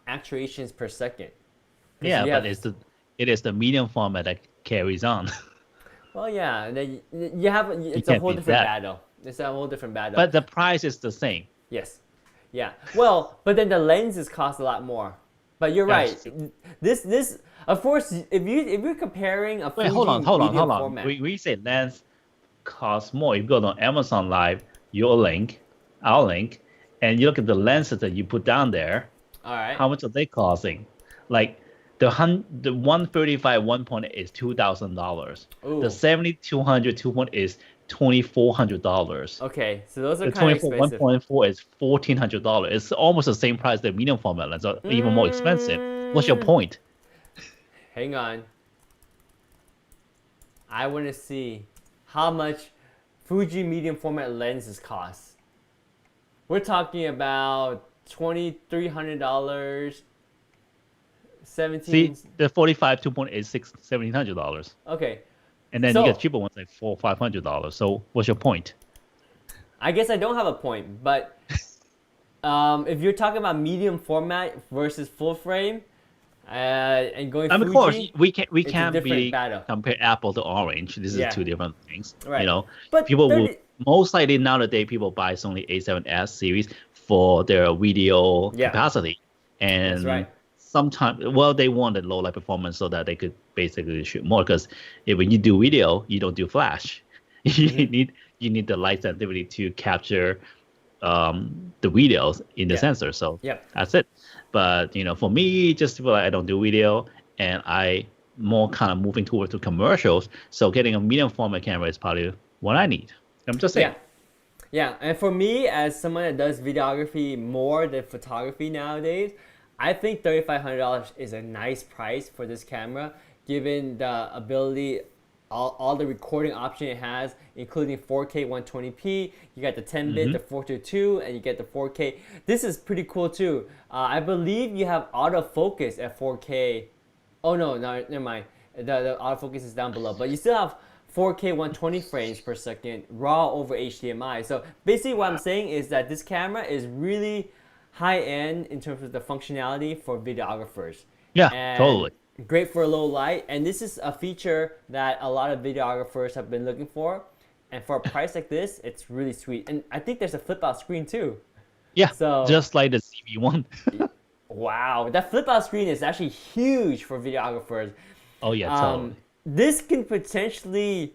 actuations per second. Yeah, but it is the medium format that carries on. Well, yeah, it's a whole different battle. It's a whole different battle. But the price is the same. Yes, yeah. Well, but then the lenses cost a lot more. But you're right. This of course, if you're comparing a Fuji hold on. format. We say lens costs more. If you go on Amazon Live, your link, our link, and you look at the lenses that you put down there. All right. How much are they costing? Like the 135 1.8 is $2,000. The 70-200 2.8 is $2,400. Okay, so those are the kind of expensive. 1.4 is $1,400. It's almost the same price the medium format lens, or even more expensive. What's your point? Hang on. I want to see how much Fuji medium format lenses cost. We're talking about $2,300. 17. See, the 45 2.8 is $1,700. Okay. And then you get cheaper ones like $400-500. So what's your point? I guess I don't have a point, but if you're talking about medium format versus full frame, and going Fuji, of course we can't really battle. compare apple to orange. This is two different things, right. You know. But people will most likely nowadays people buy Sony A7S series for their video capacity, and that's right. Sometimes, they want the low light performance so that they could basically shoot more. Because when you do video, you don't do flash. You need the light sensitivity to capture the videos in the sensor. So that's it. But for me, just feel like I don't do video, and I more kind of moving towards the commercials. So getting a medium format camera is probably what I need. I'm just saying. Yeah, and for me, as someone that does videography more than photography nowadays, I think $3,500 is a nice price for this camera, given the ability, all the recording option it has, including 4K 120p. You got the 10-bit, the 422, and you get the 4K. This is pretty cool too. I believe you have autofocus at 4K. Oh no, never mind. The autofocus is down below, but you still have 4K 120 frames per second raw over HDMI. So basically what I'm saying is that this camera is really high end in terms of the functionality for videographers. Yeah, and totally. Great for low light, and this is a feature that a lot of videographers have been looking for. And for a price like this, it's really sweet. And I think there's a flip out screen too. Yeah, so just like the CV1. Wow, that flip out screen is actually huge for videographers. Oh yeah, totally. This can potentially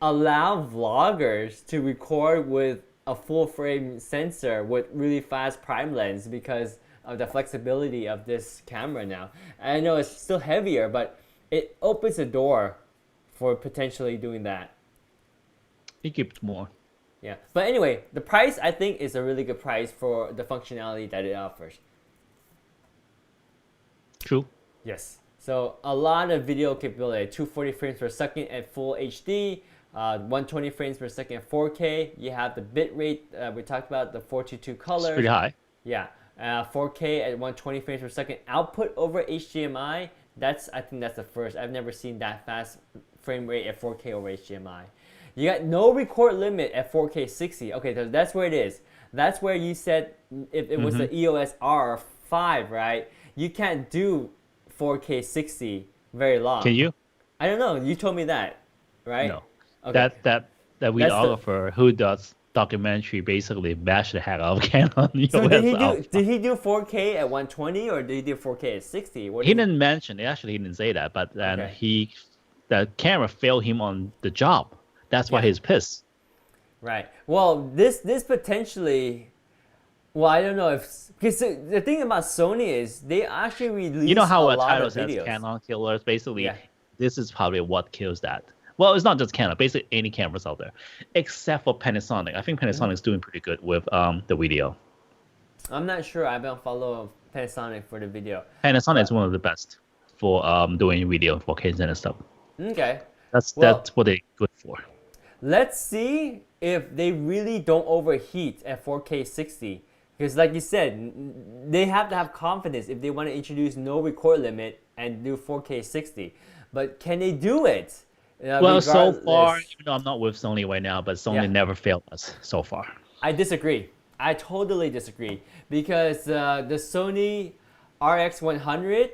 allow vloggers to record with a full frame sensor with really fast prime lens because of the flexibility of this camera now. I know it's still heavier, but it opens the door for potentially doing that. It gives more. Yeah, but anyway, the price I think is a really good price for the functionality that it offers. True. Yes. So a lot of video capability, 240 frames per second at full HD, 120 frames per second at 4K. You have the bit rate we talked about, the 422 colors. It's pretty high. Yeah. 4K at 120 frames per second. Output over HDMI. I think that's the first. I've never seen that fast frame rate at 4K over HDMI. You got no record limit at 4K 60. Okay, so that's where it is. That's where you said if it was the EOS R5, right? You can't do 4K 60 very long. Can you? I don't know. You told me that, right? No. Okay. That videographer who does documentary basically bashed the heck out of Canon. So EOS did he do 4K at 120 or did he do 4K at 60? He didn't mention. Actually, he didn't say that. But then the camera failed him on the job. That's why he's pissed. Right. Well, this potentially. Well, I don't know if because the thing about Sony is they actually release You know how a a lot title of says videos. Canon killers? Basically, this is probably what kills that. Well, it's not just Canon. Basically, any cameras out there, except for Panasonic. I think Panasonic is doing pretty good with the video. I'm not sure. I don't follow Panasonic for the video. Panasonic is one of the best for doing video for K and stuff. Okay. That's what they're good for. Let's see if they really don't overheat at 4K 60. Because like you said, they have to have confidence if they want to introduce no record limit and do 4K 60. But can they do it? Well, so far, even though I'm not with Sony right now, but Sony never failed us so far. I disagree. I totally disagree. Because the Sony RX100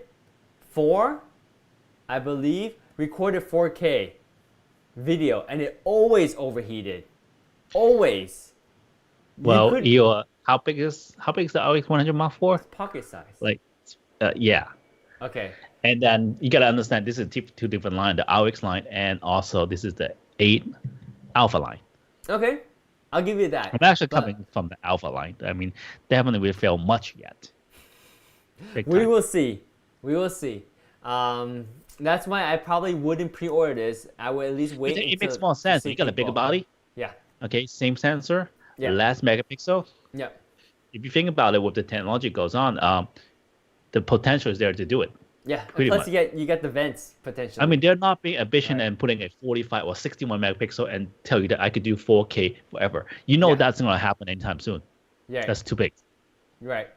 4, I believe, recorded 4K video and it always overheated. Always. Well, how big is the RX100 Mark IV? Pocket size. Like, yeah. Okay. And then you gotta understand this is two different lines: the RX line and also this is the 8 Alpha line. Okay, I'll give you that. I'm actually coming from the Alpha line. I mean, they haven't really failed much yet. We will see. We will see. That's why I probably wouldn't pre-order this. I would at least wait. It makes more sense. You got a bigger body. Yeah. Okay, same sensor. Yeah. Less megapixel. Yeah. If you think about it, with the technology goes on, the potential is there to do it. Yeah. Pretty Plus, much. you get the vents potentially. I mean, they're not being ambitious and putting a 45 or 61 megapixel and tell you that I could do 4K forever. You know that's not going to happen anytime soon. Yeah. That's too big. Right.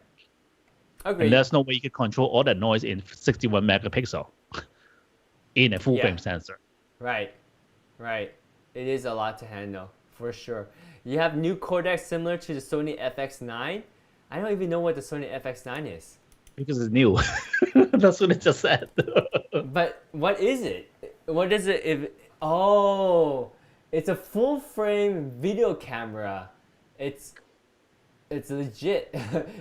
Agreed. And there's no way you can control all that noise in 61 megapixel in a full frame sensor. Right. Right. It is a lot to handle for sure. You have new codecs similar to the Sony FX9. I don't even know what the Sony FX9 is. Because it's new. That's what it just said. But what is it? What is it? It's a full frame video camera. It's legit.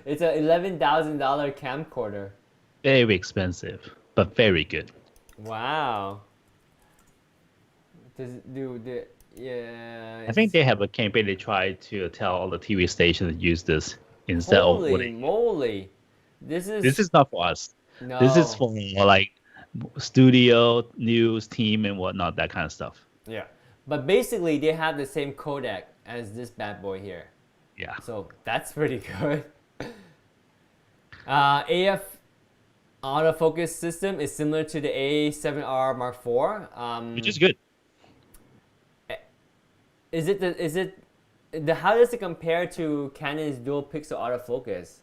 It's an $11,000 camcorder. Very expensive, but very good. Wow. Does it do the I think they have a campaign. They try to tell all the TV stations to use this instead of Holy moly! This is not for us. No. This is for like studio, news, team, and whatnot, that kind of stuff. Yeah, but basically they have the same codec as this bad boy here. Yeah. So that's pretty good. AF autofocus system is similar to the A7R Mark IV. Which is good. How does it compare to Canon's dual pixel autofocus?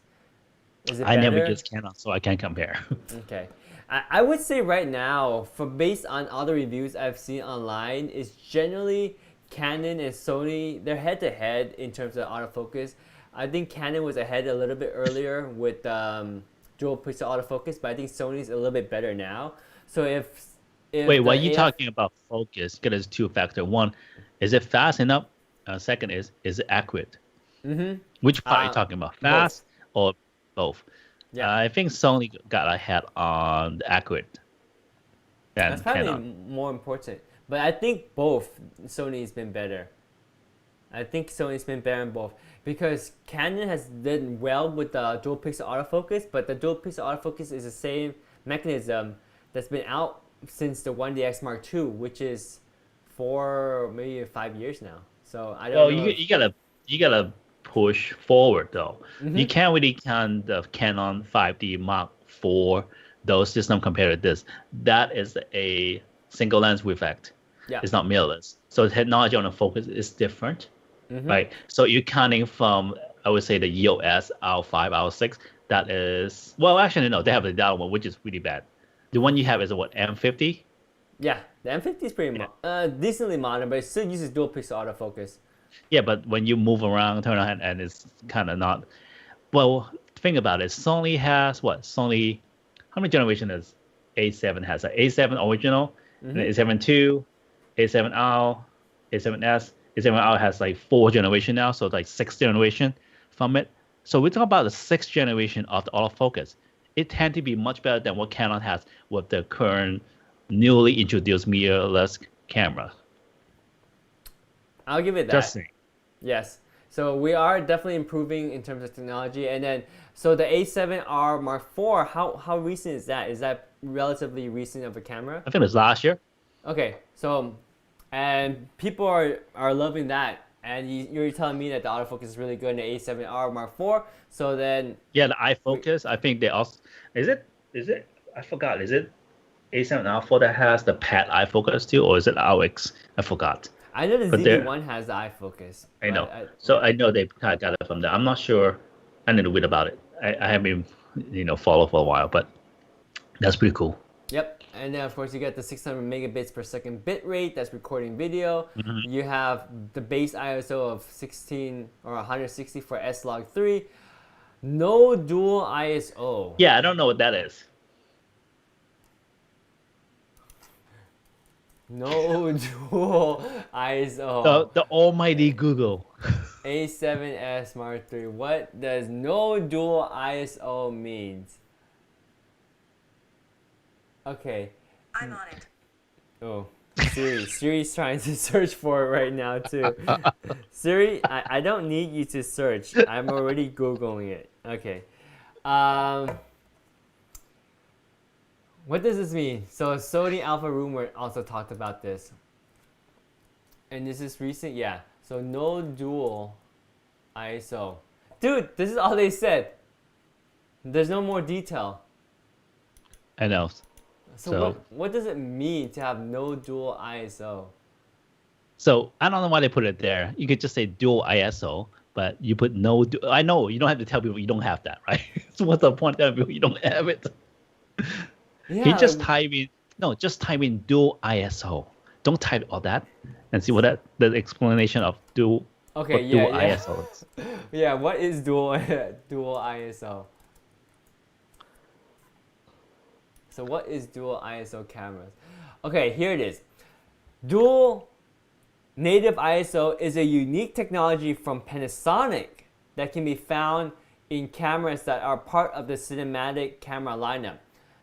Is it better? I never used Canon, so I can't compare. Okay. I would say right now, based on other reviews I've seen online, is generally Canon and Sony, they're head to head in terms of autofocus. I think Canon was ahead a little bit earlier with dual pixel autofocus, but I think Sony's a little bit better now. So if Wait, what are you talking about focus? Because there's two factors. One, is it fast enough? Second is it accurate? Mm-hmm. Which part are you talking about? Fast or both? Yeah. I think Sony got ahead on the accurate than That's probably Canon. more important. But I think both Sony's been better. I think Sony's been better in both. Because Canon has done well with the dual pixel autofocus, but the dual pixel autofocus is the same mechanism that's been out since the 1DX Mark II, which is 4 maybe 5 years now. So I don't know. You gotta push forward though. Mm-hmm. You can't really count the Canon 5D Mark IV those system compared to this. That is a single lens effect. Yeah. It's not mirrorless. So the technology on the focus is different, Mm-hmm. right? So you're counting from I would say the EOS R5, R6. That is, well, actually no, they have the other one, which is really bad. The one you have is what, M50? Yeah, the M50 is pretty decently modern, but it still uses dual pixel autofocus. Yeah, but when you move around, turn around, and it's kind of not. Well, think about it. Sony has what? Sony, how many generation does A7 has? Like A7 original, and A7 II, A7R, A7S. A7R has like 4 generation now, so it's like 6 generation from it. So we talk about the 6th generation of the autofocus. It tend to be much better than what Canon has with the current newly introduced mirrorless camera. I'll give it that. Just saying. Yes. So we are definitely improving in terms of technology. And then, so the A7R Mark IV, how recent is that? Is that relatively recent of a camera? I think it was last year. Okay. So, and people are loving that. And you're telling me that the autofocus is really good in the A7R Mark IV. So then... Yeah, the iFocus, I think they also... Is it? I forgot. Is it A7R4 that has the pad iFocus too? Or is it RX? I forgot. I know the ZV-1 has the iFocus. I know. I know they kind of got it from there. I'm not sure. I need to read about it. I haven't been, followed for a while, but that's pretty cool. Yep. And then, of course, you get the 600 megabits per second bit rate that's recording video. You have the base ISO of 16 or 160 for S-Log3. No dual ISO. Yeah, I don't know what that is. No dual ISO. The almighty Google. A7S Mark III. What does no dual ISO means? Okay. I'm on it. Oh, Siri's trying to search for it right now too. Siri, I don't need you to search. I'm already Googling it. Okay. What does this mean? So Sony Alpha Rumor also talked about this. And this is recent? Yeah. So no dual ISO. Dude, this is all they said. There's no more detail. I know. So what does it mean to have no dual ISO? So I don't know why they put it there. You could just say dual ISO, but you put no. I know you don't have to tell people you don't have that, right? So what's the point telling people you don't have it? Yeah. You just type in dual ISO. Don't type all that and see what the explanation of dual. Okay, dual yeah. ISO is. Yeah, what is dual ISO? So what is dual ISO cameras? Okay, here it is. Dual native ISO is a unique technology from Panasonic that can be found in cameras that are part of the cinematic camera lineup.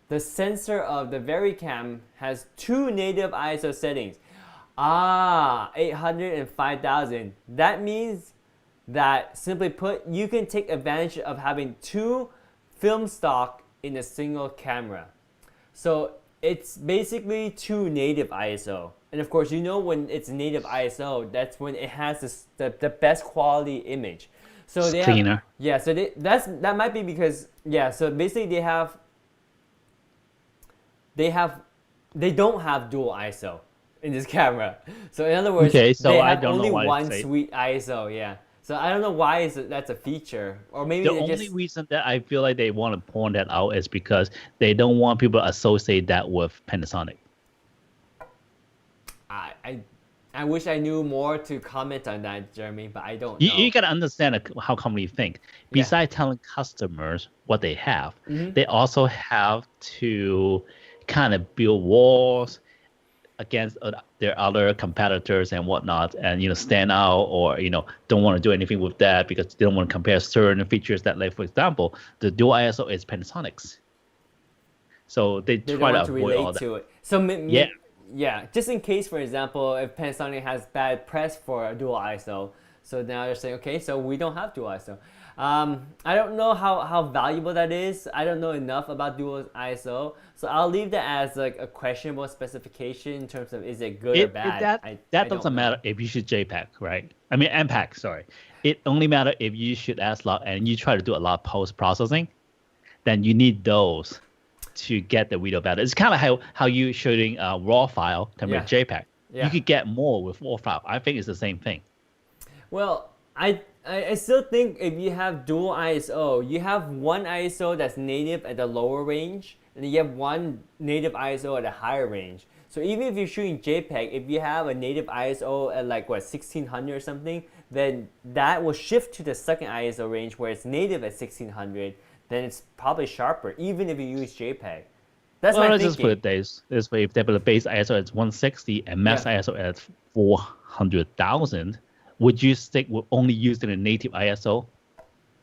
The sensor of the VariCam has 2 native ISO settings. 800 and 5000. That means that, simply put, you can take advantage of having 2 film stock in a single camera. So it's basically 2 native ISO. And of course, when it's native ISO, that's when it has the best quality image. So it's they cleaner. So that might be because, so basically they don't have dual ISO in this camera. So in other words, they have only one sweet ISO, yeah. So I don't know why that's a feature, or maybe the only reason that I feel like they want to point that out is because they don't want people to associate that with Panasonic. I wish I knew more to comment on that, Jeremy, but I don't know. You gotta understand how companies think. Besides telling customers what they have, they also have to kind of build walls against their other competitors and whatnot, and stand out, or don't want to do anything with that because they don't want to compare certain features that, like for example, the dual ISO is Panasonic's, so they try to avoid all that. To it. So just in case, for example, if Panasonic has bad press for a dual ISO, so now they're saying, okay, so we don't have dual ISO. I don't know how valuable that is. I don't know enough about dual ISO, so I'll leave that as like a questionable specification in terms of is it good or bad. That doesn't matter if you shoot JPEG, right? I mean MPEG, sorry. It only matters if you shoot S-Log and you try to do a lot of post-processing, then you need those to get the video better. It's kind of how you shooting a raw file compared to JPEG. You could get more with raw file. I think it's the same thing. Well, I I still think if you have dual ISO, you have one ISO that's native at the lower range, and you have one native ISO at a higher range. So even if you're shooting JPEG, if you have a native ISO at like what 1600 or something, then that will shift to the second ISO range where it's native at 1600. Then it's probably sharper, even if you use JPEG. That's Well, my let's just put thinking. it this way: if they put the base ISO at 160 and max Yeah. ISO at 400,000, would you stick with only using a native ISO,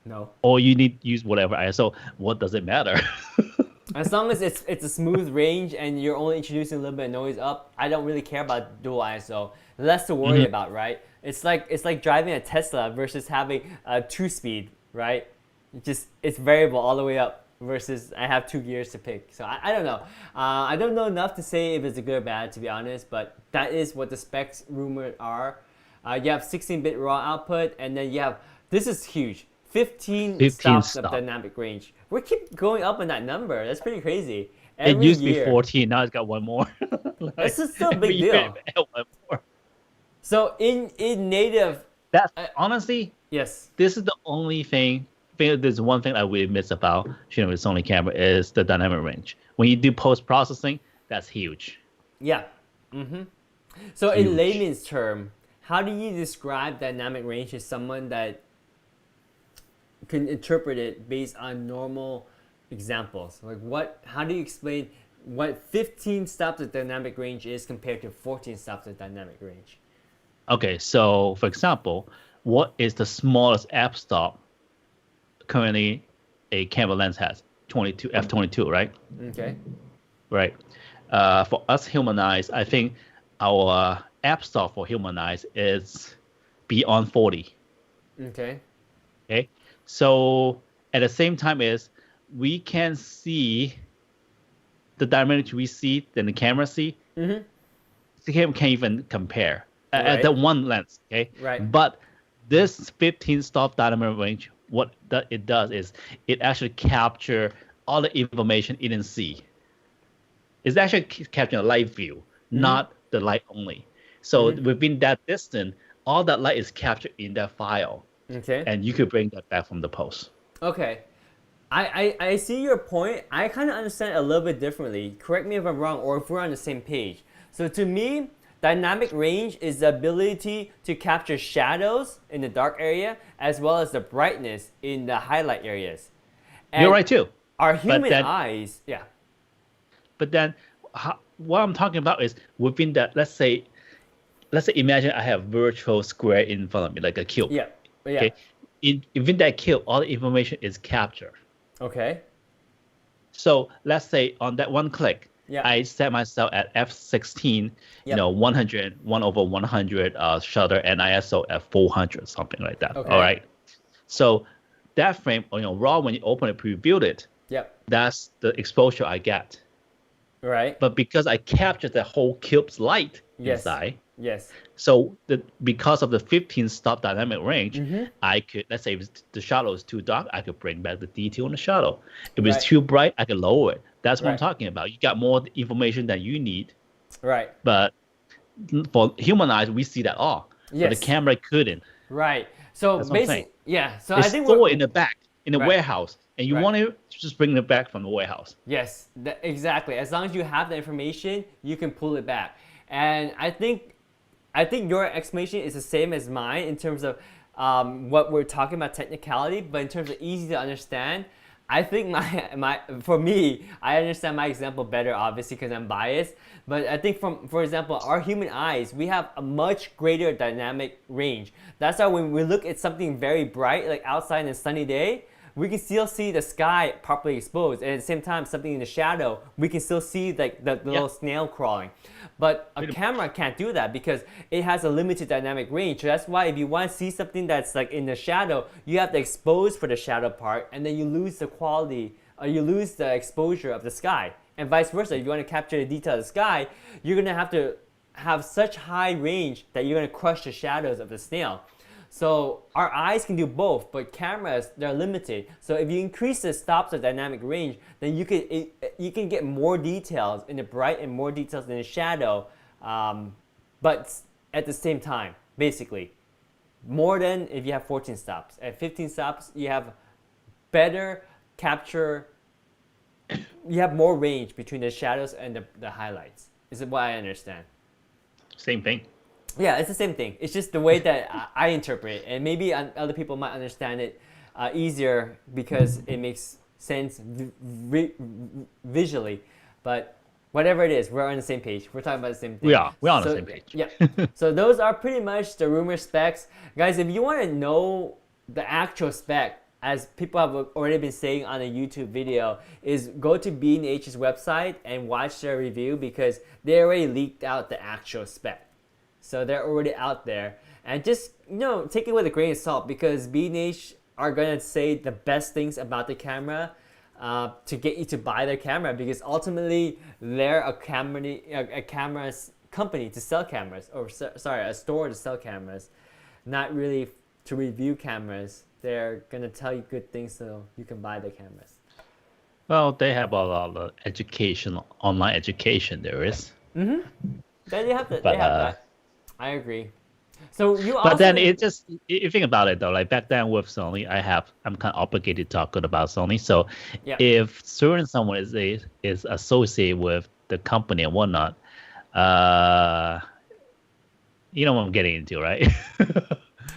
No. or you need to use whatever ISO? What does it matter? As long as it's a smooth range and you're only introducing a little bit of noise up, I don't really care about dual ISO. Less to worry Mhm. about, right? It's like driving a Tesla versus having a two-speed, right? It's variable all the way up versus I have two gears to pick. So I don't know. I don't know enough to say if it's a good or bad, to be honest. But that is what the specs rumored are. You have 16-bit raw output, and then you have this is huge. 15 15 stops of stop. dynamic range. We keep going up on that number. That's pretty crazy. It Every used to be year. 14. Now it's got one more. This Like, is still a every big year deal. it add one more. So in native, That's uh, honestly, yes, this is the only thing. There's one thing I really miss about shooting with Sony camera is the dynamic range. When you do post processing, that's huge. yeah. So in Huge. layman's term, how do you describe dynamic range to someone that can interpret it based on normal examples? Like what? How do you explain what 15 stops of dynamic range is compared to 14 stops of dynamic range? Okay, so for example, what is the smallest app stop currently a camera lens has? 22 f22, right? Okay. Right. For us human eyes, I think our app stop for human eyes is beyond 40. Okay. Okay. So at the same time is we can see the dynamic we see than the camera see. Mm-hmm. The camera can't even compare at Right. that one lens. Okay. Right. But this 15 stop dynamic range, what it does is it actually capture all the information it didn't see. It's actually capturing a light view, Mm-hmm. not the light only. So Mm-hmm. within that distance, all that light is captured in that file, Okay. and you could bring that back from the post. Okay. I see your point. I kind of understand it a little bit differently. Correct me if I'm wrong or if we're on the same page. So to me, dynamic range is the ability to capture shadows in the dark area as well as the brightness in the highlight areas. You're And right too. our But human then, eyes, yeah. but then, what I'm talking about is within that. Let's say imagine I have virtual square in front of me, like a cube. Yeah. Yeah. Okay, within that cube, all the information is captured. Okay. So let's say on that one click, Yeah. I set myself at f16, Yep. 100, 1/100 shutter, and ISO at 400, something like that. All Okay. right. So that frame, raw when you open it, preview it, Yep. that's the exposure I get. Right. But because I captured the whole cube's light Yes. inside, Yes. so because of the 15 stop dynamic range, Mm-hmm. I could, let's say if the shadow is too dark, I could bring back the detail in the shadow. If it's Right. too bright, I could lower it. That's what I'm Right. talking about. You got more information than you need, Right. but for human eyes, we see that all. But the Yes. camera couldn't. Right. So That's what I'm saying. basically, yeah. So It's I think stored in the back, in the Right. warehouse, and you Right. want to just bring it back from the warehouse. Yes, exactly. As long as you have the information, you can pull it back. And I think your explanation is the same as mine in terms of what we're talking about technicality, but in terms of easy to understand, I think for me, I understand my example better, obviously, because I'm biased. But I think for example, our human eyes, we have a much greater dynamic range. That's why when we look at something very bright, like outside in a sunny day, we can still see the sky properly exposed, and at the same time, something in the shadow, we can still see like the little snail crawling. But a camera can't do that because it has a limited dynamic range. So that's why if you want to see something that's like in the shadow, you have to expose for the shadow part, and then you lose the quality, or you lose the exposure of the sky. And vice versa, if you want to capture the detail of the sky, you're gonna have to have such high range that you're gonna crush the shadows of the snail. So our eyes can do both, but cameras, they're limited. So if you increase the stops of dynamic range, then you can get more details in the bright and more details in the shadow, but at the same time, basically. more than if you have 14 stops. At 15 stops, you have better capture. You have more range between the shadows and the highlights. Is what I understand. Same thing. Yeah, it's the same thing. It's just the way that I interpret it, and maybe other people might understand it easier because it makes sense visually. But whatever it is, we're on the same page. We're talking about the same thing. We're on the same page. Yeah. So those are pretty much the rumor specs, guys. If you want to know the actual spec, as people have already been saying on a YouTube video, is go to B&H's website and watch their review because they already leaked out the actual spec. So they're already out there. And just, take it with a grain of salt because B&H are going to say the best things about the camera to get you to buy their camera because ultimately they're a cameras company to sell cameras, or sorry, a store to sell cameras, not really to review cameras. They're going to tell you good things so you can buy the cameras. Well, they have a lot of online education there is. Mm-hmm. They have that. I agree. So you also... But then it just, if you think about it though, like back then with Sony, I'm kind of obligated to talk good about Sony. So if someone is associated with the company and whatnot, you know what I'm getting into, right?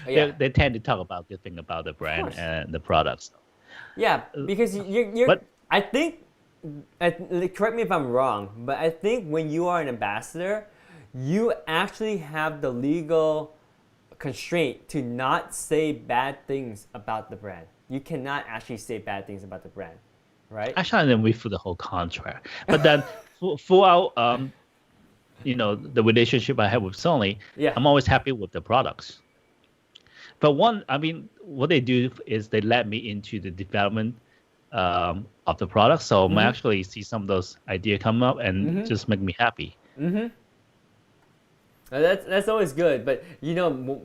They tend to talk about good thing about the brand and the products. Yeah, because I think, correct me if I'm wrong, but I think when you are an ambassador, you actually have the legal constraint to not say bad things about the brand. You cannot actually say bad things about the brand, right? Actually, I didn't read through the whole contract. But then throughout, the relationship I have with Sony, I'm always happy with the products. But what they do is they let me into the development of the product, so I actually see some of those ideas come up and just make me happy. Mm-hmm. That's always good, but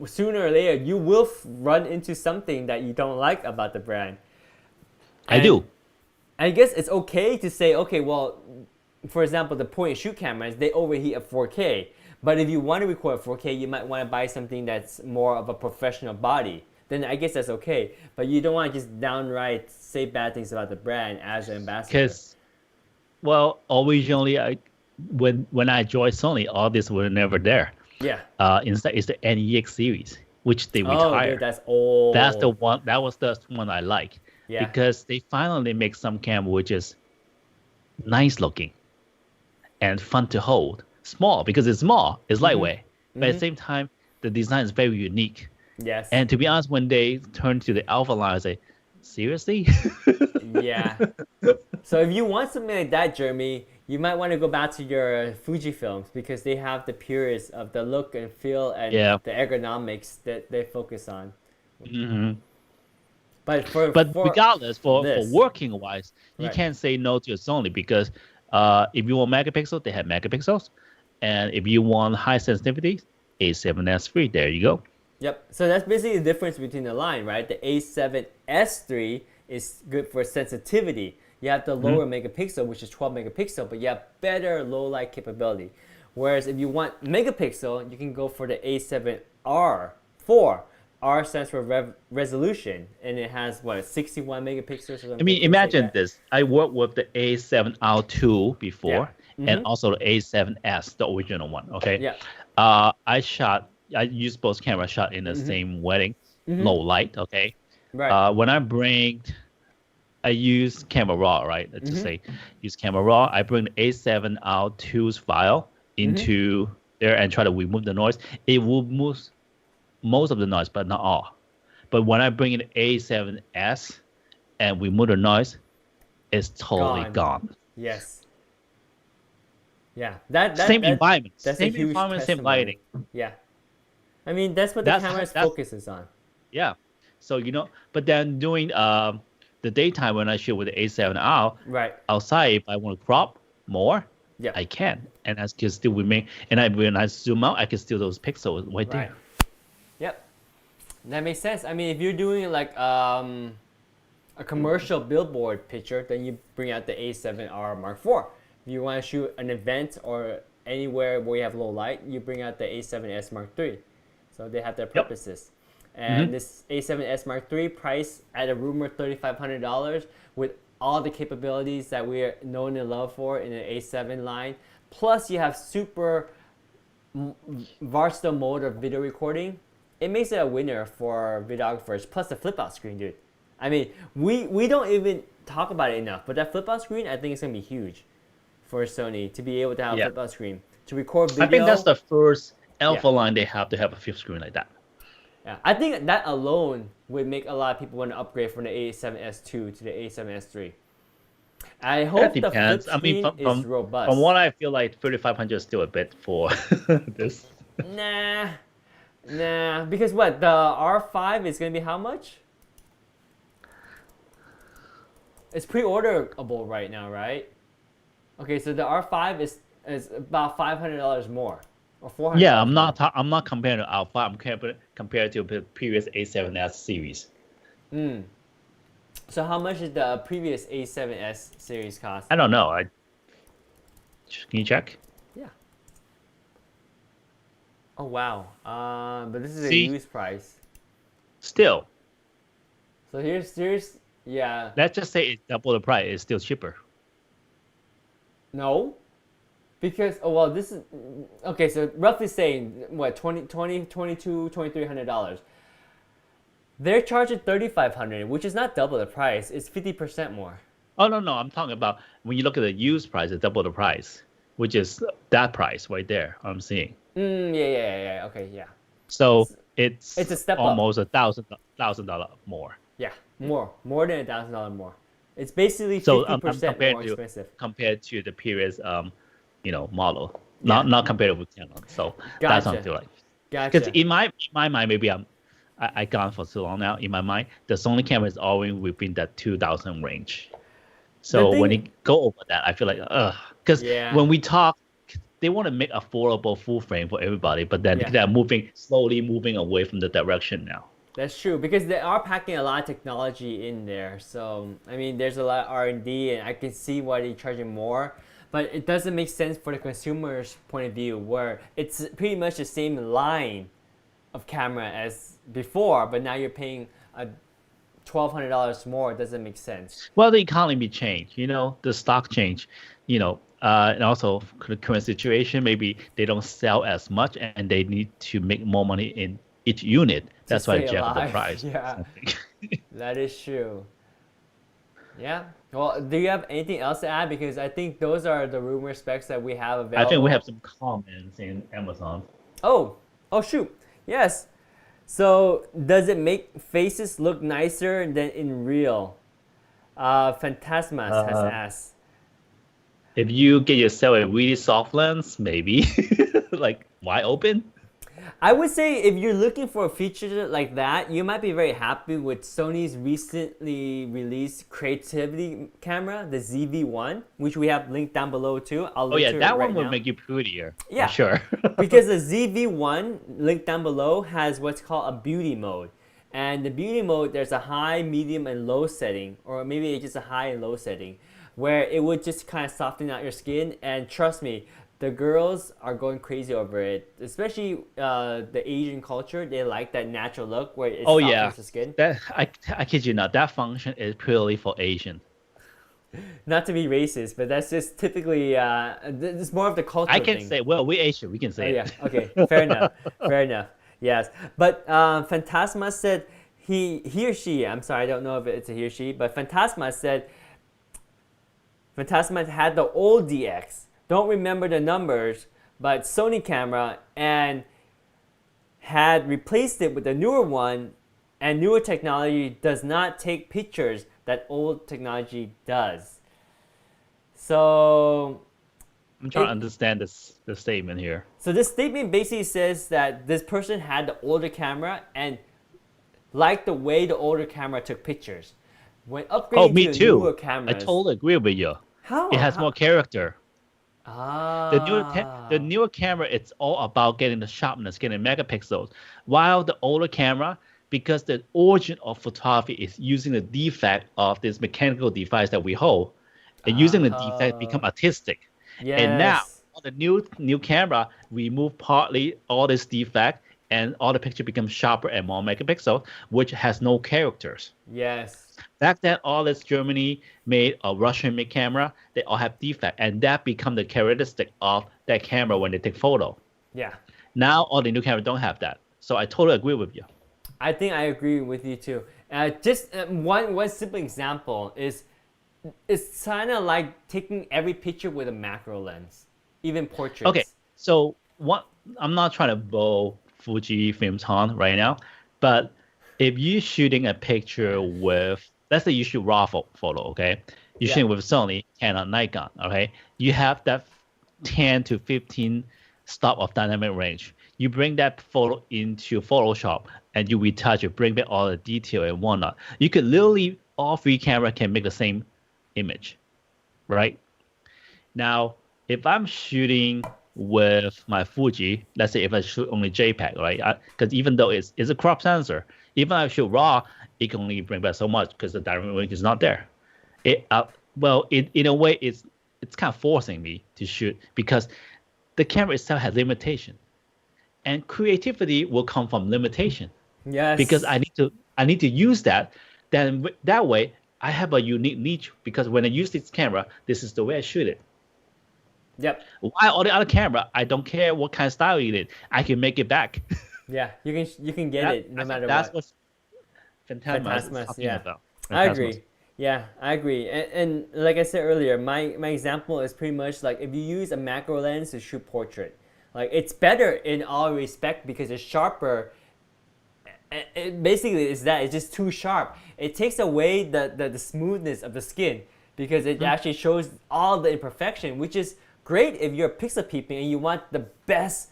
sooner or later you will run into something that you don't like about the brand. I do. I guess it's okay to say, okay, well, for example, the point and shoot cameras, they overheat at 4K. But if you want to record 4K, you might want to buy something that's more of a professional body. Then I guess that's okay. But you don't want to just downright say bad things about the brand as an ambassador. Because, originally, when I joined Sony, all this were never there. Yeah. Instead, it's the NEX series, which they retired. Oh, dude, that's old. That's the one. That was the one I like. Yeah. Because they finally make some camera which is nice looking and fun to hold. Small because it's small, it's lightweight, but at the same time, the design is very unique. Yes. And to be honest, when they turn to the Alpha line, I say, seriously? Yeah. So if you want something like that, Jeremy, you might want to go back to your Fujifilms because they have the purest of the look and feel and the ergonomics that they focus on. Mm-hmm. But regardless, for working wise, you can't say no to a Sony because if you want megapixel, they have megapixels. And if you want high sensitivity, A7sIII, there you go. Yep. So that's basically the difference between the line, right? The A7S3 is good for sensitivity. You have the lower megapixel, which is 12 megapixel, but you have better low light capability. Whereas if you want megapixel, you can go for the A7R4. R stands for resolution, and it has 61 megapixels. Or imagine this. I worked with the A7R2 before, and also the A7S, the original one. Okay. Yeah. I used both cameras shot in the same wedding, low light. Okay. Right. When I use camera raw, right? Let's just say use camera raw. I bring the A7R2's file into there and try to remove the noise. It will move most of the noise, but not all. But when I bring in A7S and remove the noise, it's totally gone. Yes. Yeah. Same environment. That's same a huge environment, same lighting. Yeah. I mean, that's what the camera's focuses on. Yeah. So, but then during the daytime when I shoot with the A7R, outside, if I want to crop more, I can. And I can still remain. And when I zoom out, I can still those pixels right there. Yep, that makes sense. I mean, if you're doing like a commercial billboard picture, then you bring out the A7R Mark IV. If you want to shoot an event or anywhere where you have low light, you bring out the A7S Mark III. So they have their purposes. And this A7S Mark III priced at a rumored $3,500 with all the capabilities that we are known and loved for in the A7 line. Plus, you have super versatile mode of video recording. It makes it a winner for videographers. Plus the flip out screen, dude. I mean, we don't even talk about it enough, but that flip out screen, I think it's gonna be huge for Sony to be able to have a flip out screen to record video. I think that's the first alpha line they have to have a flip screen like that. Yeah, I think that alone would make a lot of people want to upgrade from the A7S II to the A7S III. I hope the flip screen is robust. From what I feel like, 3,500 is still a bit for this. Nah, because what, the R5 is gonna be how much? It's pre-orderable right now, right? Okay, so the R5 is about $500 more, or $400. Yeah, I'm not comparing to R5. I'm compared to the previous A7S series. So how much did the previous A7S series cost? I don't know. Can you check? Yeah. Oh wow. But this is a used price. Still. So here's yeah. Let's just say it's double the price. It's still cheaper. No. Because this is okay, so roughly saying what, $2,300. They're charging $3,500, which is not double the price. It's 50% more. Oh no, I'm talking about when you look at the used price, it's double the price, which is that price right there. I'm seeing. Yeah. Okay, yeah. So it's a step almost up. $1,000 more. Yeah, more than $1,000 more. It's basically 50% more expensive compared to the previous model. Not compared with Canon. So that's what I feel like. Gotcha. Because in my mind, maybe I gone for so long now. In my mind, the Sony camera is always within that 2,000 range. So when you go over that, I feel like because when we talk, they want to make affordable full frame for everybody, but then they're slowly moving away from the direction now. That's true, because they are packing a lot of technology in there. So I mean, there's a lot of R&D, and I can see why they're charging more. But it doesn't make sense for the consumer's point of view, where it's pretty much the same line of camera as before, but now you're paying $1,200 more. It doesn't make sense. Well, the economy changed, the stock changed, and also the current situation, maybe they don't sell as much and they need to make more money in each unit. That's why jack up the price. Yeah, that is true. Yeah. Well, do you have anything else to add? Because I think those are the rumor specs that we have available. I think we have some comments in Amazon. Oh shoot. Yes. So does it make faces look nicer than in real? Phantasmas has asked. If you get yourself a really soft lens, maybe like wide open. I would say if you're looking for a feature like that, you might be very happy with Sony's recently released creativity camera, the ZV-1, which we have linked down below too. I'll link to it that right one will now. make you prettier. Yeah, for sure. Because the ZV-1 linked down below has what's called a beauty mode. And the beauty mode, there's a high, medium, and low setting, or maybe it's just a high and low setting, where it would just kind of soften out your skin. And trust me, the girls are going crazy over it, especially the Asian culture. They like that natural look where it softens the skin. I kid you not, that function is purely for Asian. Not to be racist, but that's just typically it's more of the culture thing. I can say, well, we're Asian, we can say it. Yeah, okay, fair enough, fair enough. Yes, but Phantasma said he or she. I'm sorry, I don't know if it's a he or she, but Phantasma said Phantasma had the old DX. Don't remember the numbers, but Sony camera, and had replaced it with the newer one, and newer technology does not take pictures that old technology does. So I'm trying to understand the statement here. So this statement basically says that this person had the older camera and liked the way the older camera took pictures. When upgrading to the newer cameras, I totally agree with you. How? It has more character. Ah. The newer camera, it's all about getting the sharpness, getting megapixels. While the older camera, because the origin of photography is using the defect of this mechanical device that we hold, and using the defect become artistic. Yes. And now on the new camera, remove partly all this defect and all the picture becomes sharper and more megapixel, which has no characters. Yes. Back then, all this Germany made or Russian made camera, they all have defect, and that become the characteristic of that camera when they take photo. Yeah. Now all the new cameras don't have that. So I totally agree with you. I think I agree with you too. Just one simple example is it's kind of like taking every picture with a macro lens, even portraits. Okay, so what I'm not trying to blow Fuji films on right now, but if you're shooting a picture with, let's say you shoot raw photo, okay? You're Yeah. shooting with Sony, Canon, Nikon, okay? You have that 10 to 15 stop of dynamic range. You bring that photo into Photoshop and you retouch it, bring back all the detail and whatnot. You could literally, all three cameras can make the same image, right? Now, if I'm shooting with my Fuji, let's say if I shoot only JPEG, right? Because even though it's a crop sensor, even if I shoot RAW, it can only bring back so much because the dynamic range is not there. In a way, it's kind of forcing me to shoot because the camera itself has limitation, and creativity will come from limitation. Yes. Because I need to use that. Then that way I have a unique niche because when I use this camera, this is the way I shoot it. Yep. While all the other camera, I don't care what kind of style it is. I can make it back. Yeah, you can get it no matter that's what. That's what Phantasma is Phantasma, talking yeah. about. I Phantasma. agree. Yeah, I agree. And like I said earlier, my example is pretty much like if you use a macro lens to shoot portrait, like it's better in all respect because it's sharper. Basically, it's just too sharp. It takes away the smoothness of the skin because it actually shows all the imperfection, which is great if you're pixel peeping and you want the best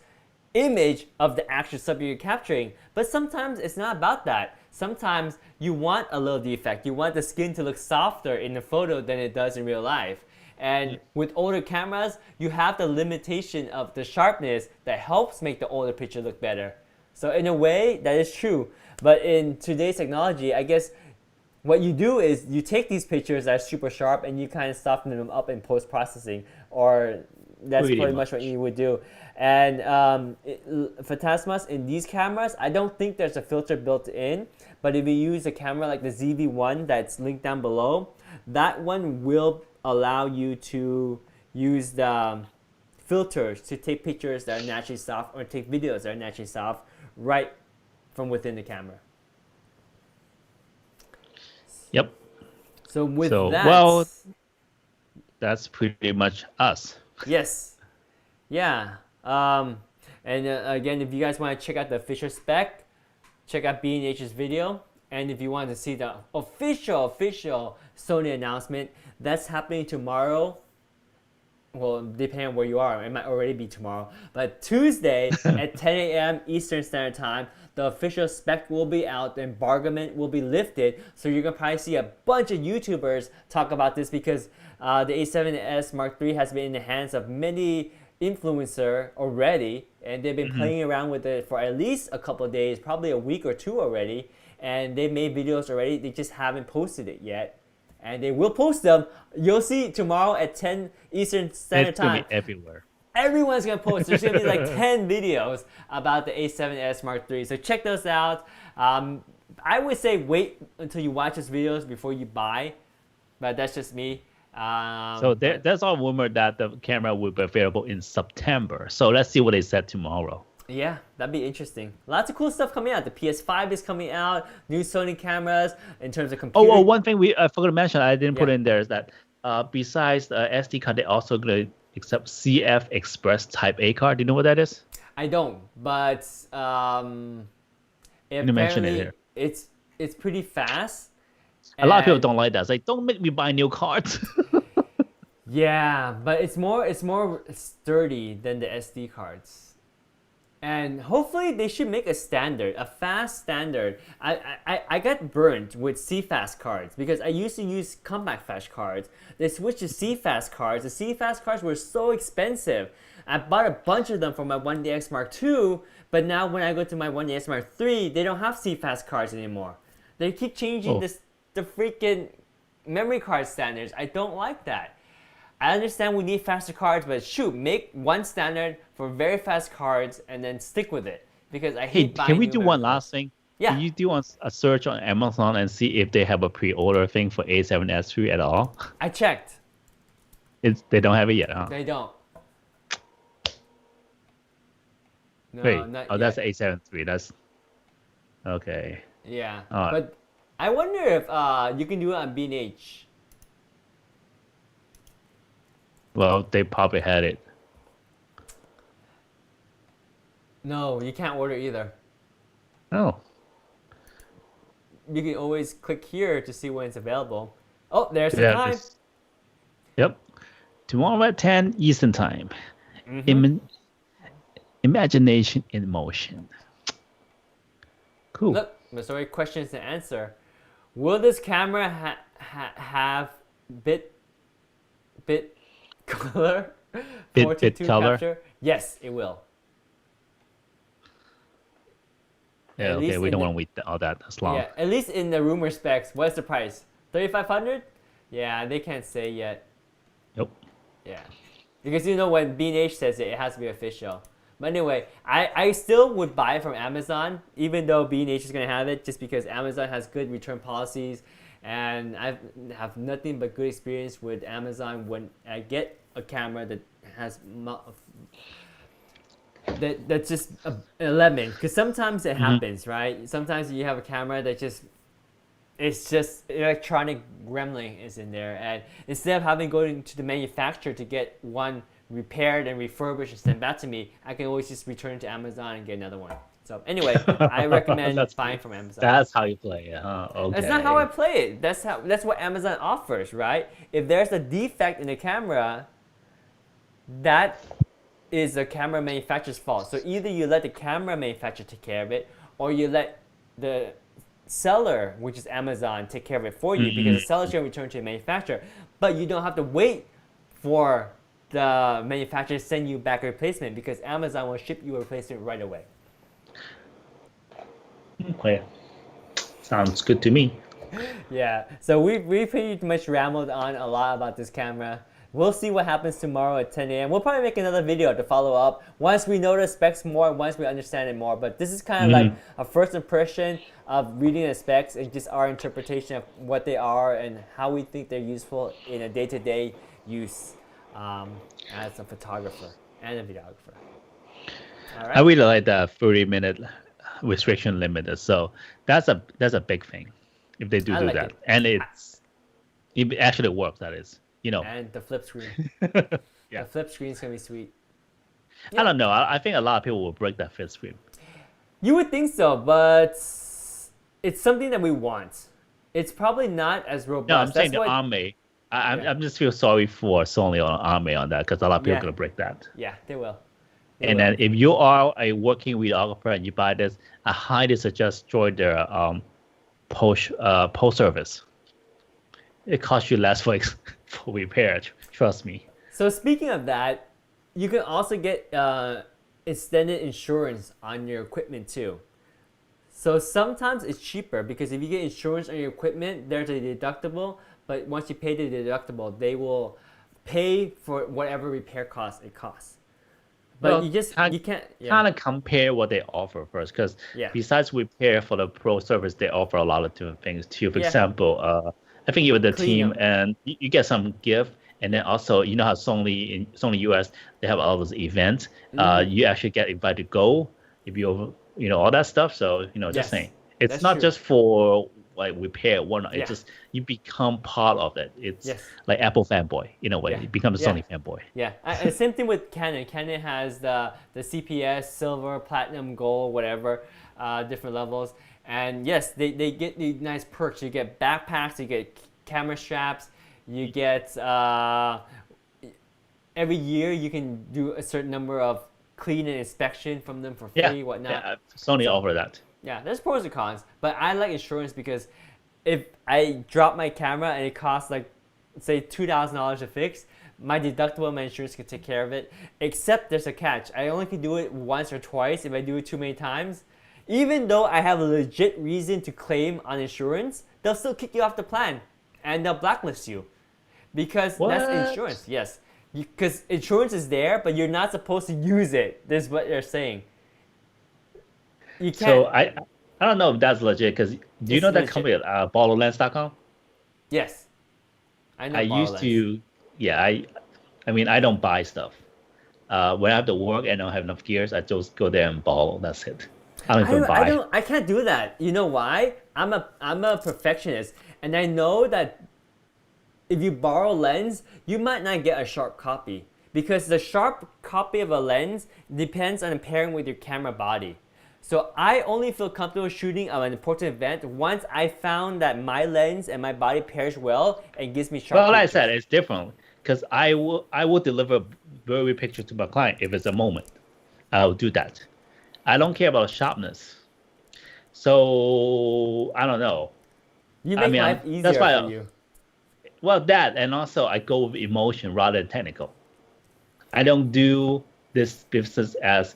image of the actual subject you're capturing. But sometimes it's not about that. Sometimes you want a little defect. You want the skin to look softer in the photo than it does in real life. And with older cameras, you have the limitation of the sharpness that helps make the older picture look better. So in a way, that is true. But in today's technology, I guess what you do is you take these pictures that are super sharp and you kind of soften them up in post-processing, or that's pretty much what you would do. And Phantasmas in these cameras, I don't think there's a filter built in, but if you use a camera like the ZV-1 that's linked down below, that one will allow you to use the filters to take pictures that are naturally soft or take videos that are naturally soft right from within the camera. Yep. So with So, that, well, that's pretty much us. yes, yeah. And again, if you guys want to check out the official spec, check out B&H's video. And if you want to see the official Sony announcement, that's happening tomorrow. Well, depending on where you are, it might already be tomorrow. But Tuesday at 10 a.m. Eastern Standard Time, the official spec will be out, the embargoment will be lifted. So you're going to probably see a bunch of YouTubers talk about this because the A7S Mark III has been in the hands of many influencers already. And they've been playing around with it for at least a couple of days, probably a week or two already. And they made videos already, they just haven't posted it yet. And they will post them. You'll see tomorrow at 10 Eastern Standard Time. It's gonna be everywhere. Everyone's going to post. There's going to be like 10 videos about the A7S Mark III. So check those out. I would say wait until you watch those videos before you buy. But that's just me. So there's all rumor that the camera will be available in September. So let's see what they said tomorrow. Yeah, that'd be interesting. Lots of cool stuff coming out. The PS5 is coming out. New Sony cameras in terms of computer. Oh, one thing I forgot to mention, I didn't put in there, is that besides the SD card, they're also going to accept CF Express Type A card. Do you know what that is? I don't, but You mentioned it here. It's pretty fast. A lot of people don't like that. It's like, don't make me buy new cards. Yeah, but it's more sturdy than the SD cards. And hopefully they should make a standard, a fast standard. I got burnt with CFast cards because I used to use compact flash cards. They switched to CFast cards. The CFast cards were so expensive. I bought a bunch of them for my 1DX Mark II, but now when I go to my 1DX Mark III, they don't have CFast cards anymore. They keep changing the freaking memory card standards. I don't like that. I understand we need faster cards, but shoot, make one standard for very fast cards and then stick with it. because I Hey, hate buying can we new do one microphones. last thing? Yeah, Can you do a search on Amazon and see if they have a pre-order thing for A7S III at all? I checked. They don't have it yet, huh? They don't. No, Wait, not oh, that's yet. A7 III. That's okay. Yeah, All right. but I wonder if you can do it on B&H. Well, they probably had it. No, you can't order either. Oh, You can always click here to see when it's available. Oh, there's the yeah. time. This. Yep. Tomorrow at 10 Eastern Time. Mm-hmm. Imagination in motion. Cool. Look, there's already questions to answer. Will this camera have bit bit color Bit 422 color. capture? Yes, it will. Yeah. At Okay. least We in don't the want to wait all that as long. yeah, at least in the rumor specs. What's the price? 3,500? Yeah, they can't say yet. Nope. Yeah, because you know when B&H says it, it has to be official. But anyway, I still would buy it from Amazon, even though B&H is gonna have it, just because Amazon has good return policies, and I have nothing but good experience with Amazon when I get a camera that has that's just a lemon. Because sometimes it Hmm. happens, right? Sometimes you have a camera that just it's just electronic gremlin is in there, and instead of having going to the manufacturer to get one repaired and refurbished and sent back to me, I can always just return it to Amazon and get another one. So anyway, I recommend That's buying from Amazon. that's how you play it, huh? That's not how I Okay. play it. That's what Amazon offers, right? If there's a defect in the camera, that is the camera manufacturer's fault. So either you let the camera manufacturer take care of it, or you let the seller, which is Amazon, take care of it for you, because the seller's going to return to the manufacturer. But you don't have to wait for the manufacturer to send you back a replacement, because Amazon will ship you a replacement right away. Okay. Sounds good to me. Yeah, so we pretty much rambled on a lot about this camera. We'll see what happens tomorrow at 10 a.m. We'll probably make another video to follow up once we know the specs more, once we understand it more. But this is kind of like a first impression of reading the specs and just our interpretation of what they are and how we think they're useful in a day-to-day use as a photographer and a videographer. All I right. really like the 30-minute restriction limit. So that's a big thing if they do I do like that, it. and it actually works. That is, And the flip screen. Yeah. The flip screen's gonna be sweet. I don't know. I think a lot of people will break that flip screen. You would think so, but it's something that we want. It's probably not as robust. No, I'm saying That's the why, Army. Yeah. I'm just feel sorry for Sony on Army on that because a lot of people Yeah. are gonna break that. Yeah, they will. They And will. then if you are a working videographer and you buy this, I highly suggest join their post service. It costs you less for for repair. Trust me. So speaking of that, you can also get extended insurance on your equipment too. So sometimes it's cheaper because if you get insurance on your equipment, there's a deductible. But once you pay the deductible, they will pay for whatever repair cost it costs. But Well, you can't. Yeah. kind of compare what they offer first, because Yeah. besides repair for the pro service, they offer a lot of different things too. For Yeah. example, I think you with the Clean team and you get some gift, and then also you know how Sony US they have all those events. You actually get invited to go if you all that stuff. So just Yes. saying, it's That's not true. just for like repair whatnot. Yeah. It's just you become part of it. It's Yes. like Apple fanboy in a way. Yeah. You become a Yeah. Sony fanboy. Yeah, and same thing with Canon. Canon has the CPS, silver, platinum, gold, whatever, different levels. And yes, they get these nice perks. You get backpacks, you get camera straps, you get every year you can do a certain number of clean and inspection from them for free, whatnot. Yeah. Sony offer that. Yeah, there's pros and cons, but I like insurance because if I drop my camera and it costs like, say, $2,000 to fix, my deductible, my insurance can take care of it. Except there's a catch. I only can do it once or twice. If I do it too many times, even though I have a legit reason to claim on insurance, they'll still kick you off the plan and they'll blacklist you because that's What? insurance. Yes, because insurance is there, but you're not supposed to use it. This is what they're saying. You So can't. I don't know if that's legit because do you It's know that legit. company BottleLens.com? Yes, I I know borrow used lens. to, yeah, I mean, I don't buy stuff. When I have to work and I don't have enough gears, I just go there and borrow. That's it. I don't even buy. I can't do that. You know why? I'm a perfectionist, and I know that if you borrow a lens, you might not get a sharp copy because the sharp copy of a lens depends on pairing with your camera body. So I only feel comfortable shooting an important event once I found that my lens and my body pairs well and gives me sharp Well, like I said, pictures. it's different because I will deliver blurry picture to my client if it's a moment. I'll do that. I don't care about sharpness. So I don't know. You I make mean, life that's easier for why. you. Well, that and also I go with emotion rather than technical. I don't do this business as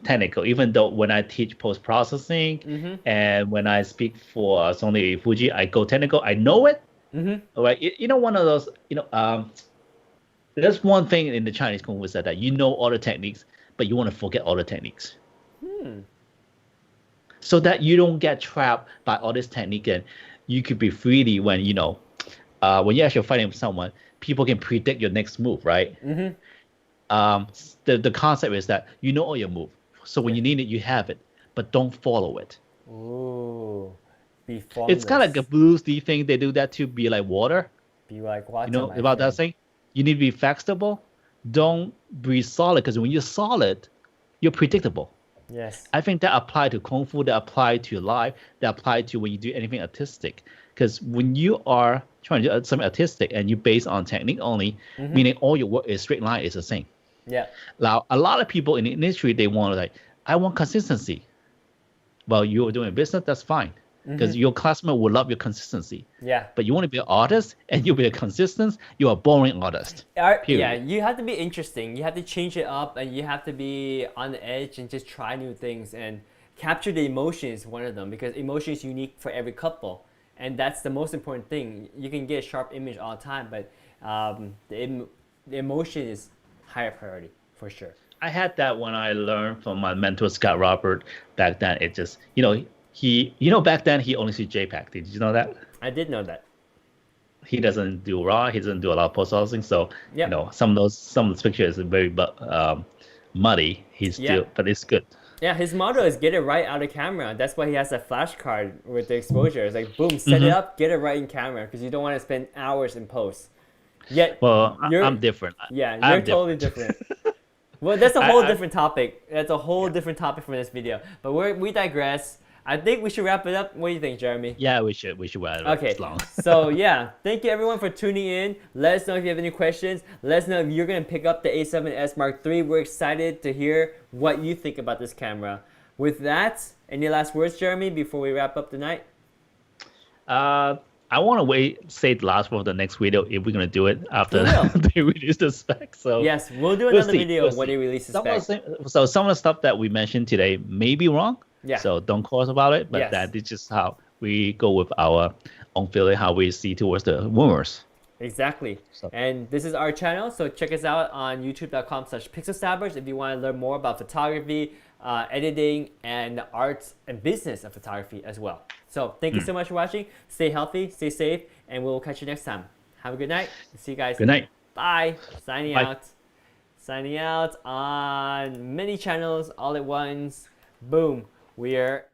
technical, even though when I teach post processing Mm-hmm. and when I speak for Sony Fuji, I go technical. I know it. Mm-hmm. All right, one of those. There's one thing in the Chinese Kung Fu that you know all the techniques, but you want to forget all the techniques, Hmm. so that you don't get trapped by all this technique and you could be freely when when you're actually fighting with someone, people can predict your next move, right? Mm-hmm. Um, the concept is that you know all your move, so when Yeah. you need it, you have it, but don't follow it. Ooh. Be It's kind of like a formless. Bruce Lee thing. They do that to be like water. Be like You water, know my about that friend. thing? You need to be flexible. Don't be solid because when you're solid, you're predictable. Yes. I think that apply to kung fu, that apply to life, that apply to when you do anything artistic. Because when you are trying to do something artistic and you base on technique only, Mm-hmm. meaning all your work is straight line is the same. Yeah. Now, a lot of people in the industry they want like, I want consistency. Well, you're doing business, that's fine, Mm-hmm. because your customer will love your consistency. Yeah. But you want to be an artist and you be a consistent, you're a boring artist. Yeah, Period. you have to be interesting. You have to change it up, and you have to be on the edge and just try new things and capture the emotion is one of them because emotion is unique for every couple, and that's the most important thing. You can get a sharp image all the time, but the emotion is higher priority for sure. I had that when I learned from my mentor Scott Robert back then. It just, back then he only see JPEG. Did you know that? I did know that. He doesn't do RAW. He doesn't do a lot of post processing. So, Yep. some of the pictures are very muddy. He's Yeah. still, but it's good. Yeah, his motto is get it right out of camera. That's why he has a flash card with the exposure. It's like boom, set it Hmm. up, get it right in camera because you don't want to spend hours in post. Yet Well, you're I'm different. yeah, you're I'm totally different. different. Well, that's a whole I different topic. That's a whole yeah. different topic for this video. But we digress. I think we should wrap it up. What do you think, Jeremy? Yeah, we should write it. It's Okay, long. so yeah, thank you everyone for tuning in. Let us know if you have any questions. Let us know if you're gonna pick up the A7S Mark III. We're excited to hear what you think about this camera. With that, any last words, Jeremy, before we wrap up tonight? Uh, I want to say the last one of the next video if we're gonna do it We after will. they release the spec. So Yes, we'll do we'll another see. video We'll when see. they release the Some of spec. some of the stuff that we mentioned today may be wrong. Yeah. So don't call us about it. But Yes. that is just how we go with our own feeling, how we see towards the rumors. Exactly. So And this is our channel, so check us out on youtube.com/pixelstabbers if you want to learn more about photography, editing, and the art and business of photography as well. So thank you so much for watching. Stay healthy, stay safe, and we'll catch you next time. Have a good night. See you guys. good night. Bye. Signing Bye. out. Signing out on many channels all at once. Boom. We're